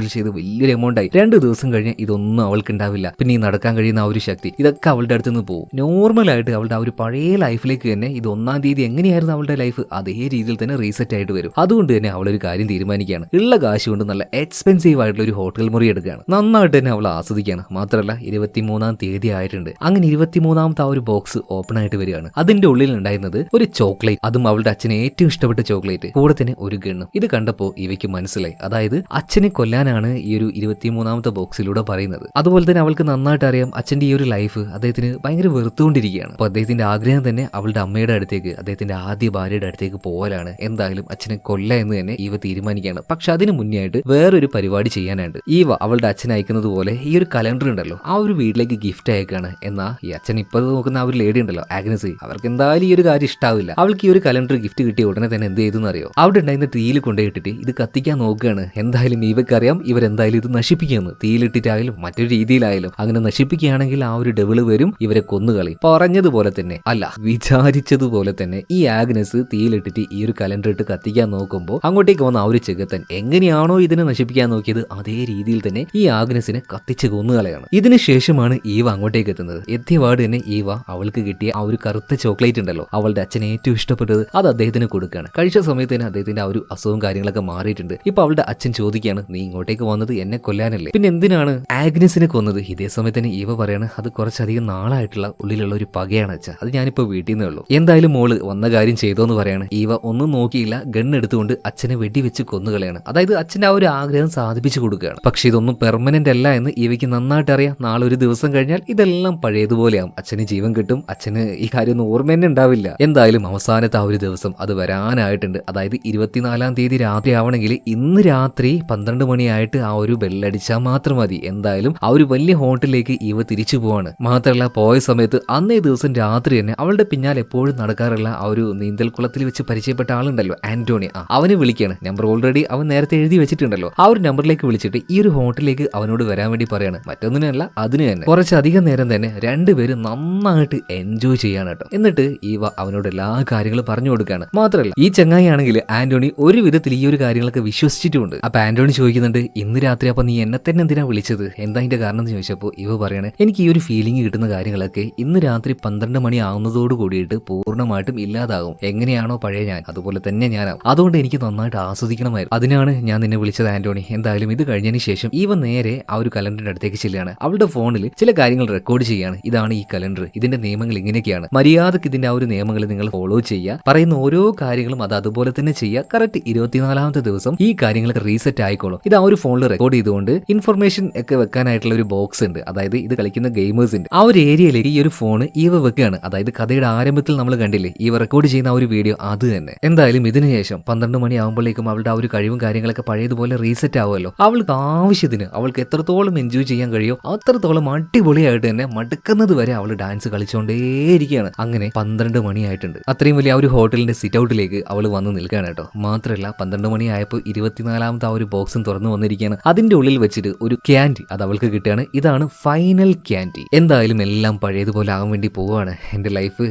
വലിയൊരു എമൗണ്ട് ആയി. 2 ദിവസം കഴിഞ്ഞ് ഇതൊന്നും അവൾക്ക് ഉണ്ടാവില്ല. പിന്നെ ഈ നടക്കാൻ കഴിയുന്ന ആ ഒരു ശക്തി ഇതൊക്കെ അവളുടെ അടുത്ത് നിന്ന് പോകും. നോർമലായിട്ട് അവളുടെ ആ ഒരു പഴയ ലൈഫിലേക്ക് തന്നെ ഇത് 1-ാം തീയതി എങ്ങനെയായിരുന്നു അവളുടെ ലൈഫ് അതേ രീതിയിൽ തന്നെ റീസെറ്റ് ആയിട്ട് വരും. അതുകൊണ്ട് തന്നെ അവളൊരു കാര്യം തീരുമാനിക്കുകയാണ്. ഉള്ള കാശ് കൊണ്ട് നല്ല എക്സ്പെൻസീവ് ആയിട്ടുള്ള ഒരു ഹോട്ടൽ മുറി എടുക്കുകയാണ്. നന്നായിട്ട് തന്നെ അവൾ ആസ്വദിക്കുകയാണ്. മാത്രമല്ല 23-ാം തീയതി ആയിട്ടുണ്ട്. അങ്ങനെ 23ാമത്തെ ആ ഒരു ബോക്സ് ഓപ്പൺ ആയിട്ട് വരികയാണ്. അതിന്റെ ഉള്ളിൽ ഉണ്ടായിരുന്നത് ഒരു ചോക്ലേറ്റ്, അതും അവളുടെ അച്ഛന് ഏറ്റവും ഇഷ്ടപ്പെട്ട ചോക്ലേറ്റ്, കൂടെ തന്നെ ഒരു ഗണ്ണും. ഇത് കണ്ടപ്പോൾ ഇവയ്ക്ക് മനസ്സിലായി, അതായത് അച്ഛനെ കൊല്ലാനാണ് ഈ ഒരു 23ാമത്തെ ബോക്സിലൂടെ പറയുന്നത്. അതുപോലെ തന്നെ അവൾക്ക് നന്നായിട്ട് അറിയാം അച്ഛന്റെ ഈ ഒരു ലൈഫ് അദ്ദേഹത്തിന് ഭയങ്കര വെറുത്തുകൊണ്ടിരിക്കുകയാണ്. അപ്പൊ അദ്ദേഹത്തിന്റെ ആഗ്രഹം തന്നെ അവളുടെ അമ്മയുടെ അടുത്തേക്ക്, അദ്ദേഹത്തിന്റെ ആദ്യ ഭാര്യയുടെ അടുത്തേക്ക് പോകലാണ്. എന്തായാലും അച്ഛനെ കൊല്ല എന്ന് തന്നെ ഈവ തീരുമാനിക്കുകയാണ്. പക്ഷെ അതിന് മുന്നേ ആയിട്ട് വേറൊരു പരിപാടി ചെയ്യാനുണ്ട്. ഈവ അവളുടെ അച്ഛൻ അയക്കുന്നത് പോലെ ഈ ഒരു കലണ്ടർ ഉണ്ടല്ലോ ആ ഒരു വീട്ടിലേക്ക് ഗിഫ്റ്റ് അയക്കാണ്. എന്നാ ഈ അച്ഛൻ ഇപ്പോൾ നോക്കുന്ന ആ ഒരു ലേഡി ഉണ്ടല്ലോ ആഗ്നസ്, അവർക്ക് എന്തായാലും ഈ ഒരു കാര്യം ഇഷ്ടാവില്ല. അവൾക്ക് ഈ ഒരു കലണ്ടർ ഗിഫ്റ്റ് കിട്ടിയ ഉടനെ തന്നെ എന്ത് ചെയ്തെന്ന് അറിയോ, അവിടെ ഉണ്ടായിരുന്ന തീയിൽ കൊണ്ടുപോയിട്ടിട്ട് ഇത് കത്തിക്കാൻ നോക്കുകയാണ്. എന്തായാലും ഇവക്കറിയാം ഇവരെന്തായാലും ഇത് നശിപ്പിക്കുമെന്ന്. തീയിലിട്ടിട്ടായാലും മറ്റൊരു രീതിയിലായാലും അങ്ങനെ നശിപ്പിക്കുകയാണെങ്കിൽ ആ ഒരു ഡെവിള് വരും, ഇവരെ കൊന്നുകളി. പറഞ്ഞതുപോലെ തന്നെ അല്ല, വിചാരിച്ചതുപോലെ തന്നെ ഈ ആഗ്നസ് തീയിലിട്ടിട്ട് ഈ ഒരു കലണ്ടർ ഇട്ട് കത്തിക്കാൻ നോക്കുമ്പോൾ അങ്ങോട്ടേക്ക് വന്ന ആ ഒരു ചെകുത്തൻ എങ്ങനെയാണോ ഇതിനെ നശിപ്പിക്കാൻ നോക്കിയത് അതേ രീതിയിൽ തന്നെ ഈ ആഗ്നസിനെ കത്തിച്ച് കൊന്നുകളയാണ്. ഇതിന് ശേഷമാണ് ഈവ അങ്ങോട്ടേക്ക് എത്തുന്നത്. എത്തിയപാട് തന്നെ ഈവ അവൾക്ക് കിട്ടിയ ആ ഒരു കറുത്ത ചോക്ലേറ്റ് ഉണ്ടല്ലോ അവളുടെ അച്ഛന് ഏറ്റവും ഇഷ്ടപ്പെട്ടത് അത് അദ്ദേഹത്തിന് കൊടുക്കുകയാണ്. കഴിച്ച സമയത്ത് തന്നെ അദ്ദേഹത്തിന്റെ ആ ഒരു അസുഖവും കാര്യങ്ങളൊക്കെ മാറിയിട്ടുണ്ട്. ഇപ്പൊ അവളുടെ അച്ഛൻ ചോദിക്കുകയാണ്, നീ ഇങ്ങോട്ടേക്ക് വന്നത് എന്നെ കൊല്ലാനല്ലേ, പിന്നെ എന്തിനാണ് ആഗ്നസ് പേരൻസിനെ കൊന്നത്. ഇതേ സമയത്ത് തന്നെ ഈവ പറയാണ് അത് കുറച്ചധികം നാളായിട്ടുള്ള ഉള്ളിലുള്ള ഒരു പകയാണ് അച്ഛാ, അത് ഞാനിപ്പോ വീട്ടിൽ നിന്നേ ഉള്ളൂ. എന്തായാലും മോള് വന്ന കാര്യം ചെയ്തോന്ന് പറയാണ്. ഈവ ഒന്നും നോക്കിയില്ല, ഗണ്ണെടുത്തുകൊണ്ട് അച്ഛനെ വെടിവെച്ച് കൊന്നുകളയാണ്. അതായത് അച്ഛന്റെ ആ ഒരു ആഗ്രഹം സാധിപ്പിച്ചു കൊടുക്കുകയാണ്. പക്ഷെ ഇതൊന്നും പെർമനന്റ് അല്ല എന്ന് ഇവയ്ക്ക് നന്നായിട്ട് അറിയാം. നാളെ ഒരു ദിവസം കഴിഞ്ഞാൽ ഇതെല്ലാം പഴയതുപോലെയാവും. അച്ഛന് ജീവൻ കിട്ടും, അച്ഛന് ഈ കാര്യമൊന്നും ഓർമ്മ തന്നെ ഉണ്ടാവില്ല. എന്തായാലും അവസാനത്തെ ആ ഒരു ദിവസം അത് വരാനായിട്ടുണ്ട്. അതായത് 24-ാം തീയതി രാത്രി ആവണമെങ്കിൽ ഇന്ന് രാത്രി 12 മണിയായിട്ട് ആ ഒരു ബെല്ലടിച്ചാൽ മാത്രം മതി. എന്തായാലും ആ ഒരു വലിയ ഹോട്ടലിലേക്ക് ഇവ തിരിച്ചു പോവാണ്. മാത്രമല്ല പോയ സമയത്ത് അന്നേ ദിവസം രാത്രി തന്നെ അവളുടെ പിന്നാലെ എപ്പോഴും നടക്കാറുള്ള ആ ഒരു നീന്തൽ കുളത്തിൽ വെച്ച് പരിചയപ്പെട്ട ആളുണ്ടല്ലോ, ആന്റോണി, അവനെ വിളിക്കുകയാണ്. നമ്പർ ഓൾറെഡി അവൻ നേരത്തെ എഴുതി വെച്ചിട്ടുണ്ടല്ലോ. ആ ഒരു നമ്പറിലേക്ക് വിളിച്ചിട്ട് ഈ ഒരു ഹോട്ടലിലേക്ക് അവനോട് വരാൻ വേണ്ടി പറയാണ്. മറ്റൊന്നിനല്ല, അതിന് തന്നെ കുറച്ചധികം നേരം തന്നെ രണ്ടുപേരും നന്നായിട്ട് എൻജോയ് ചെയ്യാണ് കേട്ടോ. എന്നിട്ട് ഈവ അവനോട് എല്ലാ കാര്യങ്ങളും പറഞ്ഞു കൊടുക്കുകയാണ്. മാത്രമല്ല ഈ ചങ്ങായി ആണെങ്കിൽ ആന്റോണി ഒരു വിധത്തിൽ ഈ ഒരു കാര്യങ്ങളൊക്കെ വിശ്വസിച്ചിട്ടുണ്ട്. അപ്പൊ ആന്റോണി ചോദിക്കുന്നുണ്ട്, ഇന്ന് രാത്രി അപ്പൊ നീ എന്നെ തന്നെ എന്തിനാ വിളിച്ചത്, എന്താ അതിന്റെ കാരണം എന്ന് ചോദിച്ചപ്പോൾ ഇവ പറയാണ്, എനിക്ക് ഈ ഒരു ഫീലിംഗ് കിട്ടുന്ന കാര്യങ്ങളൊക്കെ ഇന്ന് രാത്രി 12 മണി ആവുന്നതോട് കൂടിയിട്ട് പൂർണ്ണമായിട്ടും ഇല്ലാതാകും. എങ്ങനെയാണോ പഴയ ഞാൻ, അതുപോലെ തന്നെ ഞാനാവും. അതുകൊണ്ട് എനിക്ക് നന്നായിട്ട് ആസ്വദിക്കണമായിരുന്നു. അതിനാണ് ഞാൻ നിന്നെ വിളിച്ചത് ആന്റോണി. എന്തായാലും ഇത് കഴിഞ്ഞതിന് ശേഷം ഇവ നേരെ ആ ഒരു കലണ്ടറിന്റെ അടുത്തേക്ക് ചെല്ലുകയാണ്. അവളുടെ ഫോണിൽ ചില കാര്യങ്ങൾ റെക്കോർഡ് ചെയ്യാണ്. ഇതാണ് ഈ കലണ്ടർ, ഇതിന്റെ നിയമങ്ങൾ ഇങ്ങനെയൊക്കെയാണ്, മര്യാദക്ക് ഇതിന്റെ ആ ഒരു നിയമങ്ങൾ നിങ്ങൾ ഫോളോ ചെയ്യുക, പറയുന്ന ഓരോ കാര്യങ്ങളും അത് അതുപോലെ തന്നെ ചെയ്യുക. കറക്റ്റ് 24-ാമത്തെ ദിവസം ഈ കാര്യങ്ങളൊക്കെ റീസെറ്റ് ആയിക്കോളും. ഇത് ആ ഒരു ഫോണിൽ റെക്കോർഡ് ചെയ്തുകൊണ്ട് ഇൻഫർമേഷൻ ഒക്കെ വെക്കാനായിട്ടുള്ള ഒരു ബോക്സ് ഉണ്ട്. അതായത് ഇത് കളിക്കുന്ന ഗെയിമേഴ്സിന്റെ ആ ഒരു ഏരിയയിലേക്ക് ഈ ഒരു ഫോൺ ഈവ വെക്കുകയാണ്. അതായത് കഥയുടെ ആരംഭത്തിൽ നമ്മൾ കണ്ടില്ലേ ഈവ റെക്കോർഡ് ചെയ്യുന്ന ആ ഒരു വീഡിയോ, അത് തന്നെ. എന്തായാലും ഇതിനുശേഷം 12 മണി ആകുമ്പോഴേക്കും അവളുടെ ആ ഒരു കഴിവും കാര്യങ്ങളൊക്കെ പഴയതുപോലെ റീസെറ്റ് ആവുമല്ലോ. അവൾക്ക് ആവശ്യത്തിന് അവൾക്ക് എത്രത്തോളം എൻജോയ് ചെയ്യാൻ കഴിയോ അത്രത്തോളം അടിപൊളിയായിട്ട് തന്നെ മടുക്കുന്നത് വരെ അവൾ ഡാൻസ് കളിച്ചുകൊണ്ടേയിരിക്കുകയാണ്. അങ്ങനെ 12 മണിയായിട്ടുണ്ട്. അത്രയും വലിയ ആ ഒരു ഹോട്ടലിന്റെ സിറ്റ് ഔട്ടിലേക്ക് അവൾ വന്ന് നിൽക്കുകയാണ് കേട്ടോ. മാത്രമല്ല 12 മണിയായപ്പോൾ 24-ാമത്തെ ആ ഒരു ബോക്സും തുറന്നു വന്നിരിക്കുകയാണ്. അതിന്റെ ഉള്ളിൽ വെച്ചിട്ട് ഒരു ക്യാൻഡി അത് അവൾക്ക് കിട്ടുകയാണ്. ഇതാണ് ഫൈനൽ ക്യാൻഡി. എന്തായാലും എല്ലാം പഴയതുപോലെ ആകാൻ വേണ്ടി പോവുകയാണ്. എന്റെ ലൈഫ്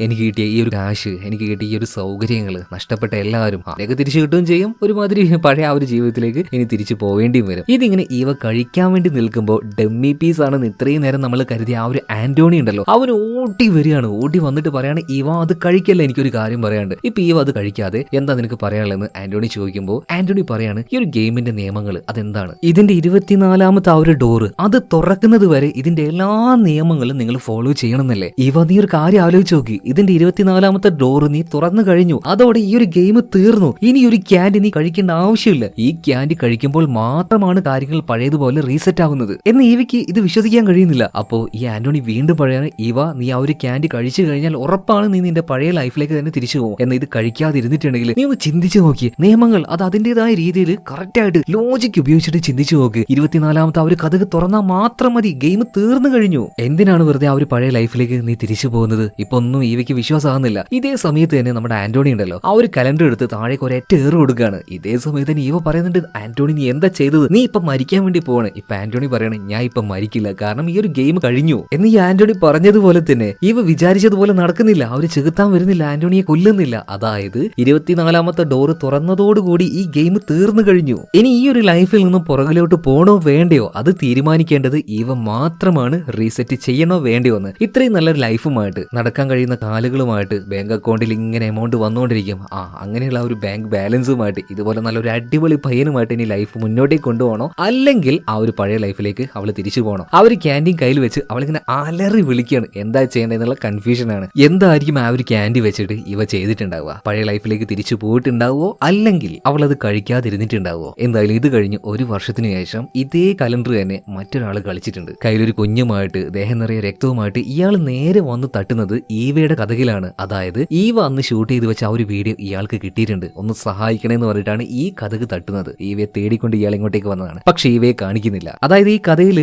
എനിക്ക് കിട്ടിയ ഈ ഒരു കാശ്, എനിക്ക് കിട്ടിയ ഈ ഒരു സൗകര്യങ്ങൾ നഷ്ടപ്പെട്ട എല്ലാവരും അവരൊക്കെ തിരിച്ചു കിട്ടുകയും ചെയ്യും. ഒരുമാതിരി പഴയ ആ ഒരു ജീവിതത്തിലേക്ക് ഇനി തിരിച്ചു പോവേണ്ടിയും വരും. ഇതിങ്ങനെ ഇവ കഴിക്കാൻ വേണ്ടി നിൽക്കുമ്പോൾ ഡമ്മി പീസ് ആണെന്ന് ഇത്രയും നേരം നമ്മൾ കരുതിയ ആ ഒരു ആന്റോണി ഉണ്ടല്ലോ, അവൻ ഓടി വരികയാണ്. ഓടി വന്നിട്ട് പറയാണ്, ഇവ അത് കഴിക്കല്ല, എനിക്കൊരു കാര്യം പറയാണ്ട്. ഇപ്പൊ ഇവ അത് കഴിക്കാതെ എന്താ നിനക്ക് പറയാനുള്ളതെന്ന് ആന്റോണി ചോദിക്കുമ്പോൾ ആന്റോണി പറയാണ്, ഈ ഒരു ഗെയിമിന്റെ നിയമങ്ങൾ അതെന്താണ്, ഇതിന്റെ 24-ാമത്തെ ആ ഒരു ഡോറ് അത് തുറക്കുന്നത് വരെ ഇതിന്റെ എല്ലാ നിയമങ്ങളും നിങ്ങൾ ഫോളോ ചെയ്യണമെന്നല്ലേ. ഇവ നീ ഒരു കാര്യം ആലോചിച്ച് നോക്കി, ഇതിന്റെ 24-ാമത്തെ ഡോറ് നീ തുറന്നു കഴിഞ്ഞു, അതോടെ ഈ ഒരു ഗെയിം തീർന്നു. ഇനി ഒരു ക്യാൻഡി നീ കഴിക്കേണ്ട ആവശ്യമില്ല. ഈ ക്യാൻഡി കഴിക്കുമ്പോൾ മാത്രമാണ് കാര്യങ്ങൾ പഴയതുപോലെ റീസെറ്റ് ആവുന്നത് എന്ന് ഈവയ്ക്ക് ഇത് വിശ്വസിക്കാൻ കഴിയുന്നില്ല. അപ്പോ ഈ ആന്റോണി വീണ്ടും പറയാണ്, ഇവ നീ ആ ഒരു ക്യാൻഡി കഴിച്ചു കഴിഞ്ഞാൽ ഉറപ്പാണ് നീ നിന്റെ പഴയ ലൈഫിലേക്ക് തന്നെ തിരിച്ചു പോകും. എന്ന് ഇത് കഴിക്കാതിരുന്നിട്ടുണ്ടെങ്കിൽ നീ ഒന്ന് ചിന്തിച്ചു നോക്കി, നിയമങ്ങൾ അത് അതിന്റേതായ രീതിയിൽ കറക്റ്റ് ആയിട്ട് ലോജിക്ക് ഉപയോഗിച്ചിട്ട് ചിന്തിച്ചു നോക്ക്. 24-ാമത്തെ ആ ഒരു കഥക് തുറന്നാൽ മാത്രം മതി, ഗെയിം തീർന്നു കഴിഞ്ഞു. എന്തിനാണ് വെറുതെ ആ ഒരു പഴയ ലൈഫിലേക്ക് നീ തിരിച്ചു പോകുന്നത്? ഇപ്പൊ ഒന്നും ഈവയ്ക്ക് വിശ്വാസമാകുന്നില്ല. ഇതേ സമയത്ത് തന്നെ നമ്മുടെ ആന്റോണി ഉണ്ടല്ലോ, ആ ഒരു കലണ്ടർ എടുത്ത് താഴേക്ക് ഒരൊറ്റ ഏറ് കൊടുക്കുകയാണ്. ഇതേ സമയത്ത് തന്നെ ഈവ പറയുന്നുണ്ട്, ആന്റോണി നീ എന്താ ചെയ്തത്, നീ ഇപ്പൊ മരിക്കാൻ വേണ്ടി പോവാണ്. ഇപ്പൊ ആന്റോണി പറയണേ, ഞാൻ ഇപ്പൊ മരിക്കില്ല, കാരണം ഈ ഒരു ഗെയിം കഴിഞ്ഞു എന്ന്. ഈ ആന്റോണി പറഞ്ഞതുപോലെ തന്നെ ഈവ വിചാരിച്ചതുപോലെ നടക്കുന്നില്ല. അവര് ചെകുത്താൻ വരുന്നില്ല, ആന്റോണിയെ കൊല്ലുന്നില്ല. അതായത് 24-ാമത്തെ ഡോറ് തുറന്നതോടുകൂടി ഈ ഗെയിം തീർന്നു കഴിഞ്ഞു. ഇനി ഈ ഒരു ലൈഫിൽ നിന്നും പുറകിലോട്ട് പോണോ വേണ്ടയോ അത് തീരുമാനിക്കേണ്ടത് ഈവ മാത്രമാണ്. റീസെറ്റ് ചെയ്യണോ വേണ്ടയോ എന്ന്. ഇത്രയും നല്ലൊരു ലൈഫുമായിട്ട് നടക്കാൻ കഴിയുന്ന കാലുകളുമായിട്ട് ബാങ്ക് അക്കൗണ്ടിൽ ഇങ്ങനെ എമൗണ്ട് വന്നുകൊണ്ടിരിക്കും. അങ്ങനെയുള്ള ഒരു ബാങ്ക് ബാലൻസുമായിട്ട് ഇതുപോലെ നല്ലൊരു അടിപൊളി പയ്യനുമായിട്ട് ഇനി ലൈഫ് മുന്നോട്ടേക്ക് കൊണ്ടുപോകണോ, അല്ലെങ്കിൽ ആ ഒരു പഴയ ലൈഫിലേക്ക് അവൾ തിരിച്ചു പോകണോ? ആ ഒരു ക്യാൻറ്റീൻ കയ്യിൽ വെച്ച് അവളിങ്ങനെ അലറി വിളിക്കുകയാണ്. എന്താ ചെയ്യേണ്ടതെന്നുള്ള കൺഫ്യൂഷനാണ്. എന്തായിരിക്കും ആ ഒരു ക്യാൻഡി വെച്ചിട്ട് ഇവ ചെയ്തിട്ടുണ്ടാവുക? പഴയ ലൈഫിലേക്ക് തിരിച്ചു പോയിട്ടുണ്ടാവുമോ, അല്ലെങ്കിൽ അവൾ അത് കഴിക്കാതിരുന്നിട്ടുണ്ടാവുമോ? എന്തായാലും ഇത് കഴിഞ്ഞ് ഒരു വർഷത്തിന് ശേഷം ഇതേ കലണ്ടർ തന്നെ മറ്റൊരാൾ കളിച്ചിട്ടുണ്ട്. കയ്യിലൊരു കുഞ്ഞുമായിട്ട് ദേഹം നിറയെ രക്തവുമായിട്ട് ഇയാൾ നേരെ വന്ന് തട്ടുന്നത് ഈവയുടെ കഥകിലാണ്. അതായത് ഈവ അന്ന് ഷൂട്ട് ചെയ്ത് വെച്ച ആ ഒരു വീഡിയോ ഇയാൾക്ക് കിട്ടിയിട്ടുണ്ട്. ഒന്ന് സഹായിക്കണമെന്ന് പറഞ്ഞിട്ടാണ് ഈ കഥക് തട്ടുന്നത്. ഈവയെ തേടിക്കൊണ്ട് ഇയാൾ ഇങ്ങോട്ടേക്ക് വന്നതാണ്. പക്ഷെ ഈവയെ കാണിക്കുന്നില്ല. അതായത് ഈ കഥയിൽ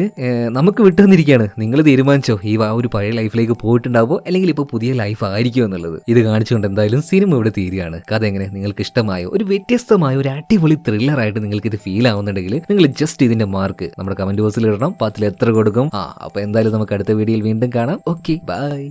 നമുക്ക് വിട്ടുവന്നിരിക്കുകയാണ്. നിങ്ങൾ തീരുമാനിച്ചോ ഈവ ആ ഒരു പഴയ ലൈഫിലേക്ക് പോയിട്ടുണ്ടാവോ, അല്ലെങ്കിൽ ഇപ്പോൾ പുതിയ ലൈഫ് ആയിരിക്കുമോ എന്നുള്ളത്. ഇത് കാണിച്ചുകൊണ്ട് എന്തായാലും സിനിമ ഇവിടെ തീരുകയാണ്. കഥ എങ്ങനെ നിങ്ങൾക്ക് ഇഷ്ടമായോ? ഒരു വ്യത്യസ്തമായ ഒരു അടിപൊളി ത്രില്ലറായിട്ട് നിങ്ങൾക്ക് ഇത് ഫീൽ ആവുന്നുണ്ടെങ്കിൽ നിങ്ങൾ ജസ്റ്റ് ഇതിന്റെ മാർക്ക് നമ്മുടെ കമന്റ് ബോക്സിൽ ഇടണം. 10 എത്ര കൊടുക്കും? അപ്പൊ എന്തായാലും നമുക്ക് അടുത്ത വീഡിയോയിൽ വീണ്ടും കാണാം. Okay, by.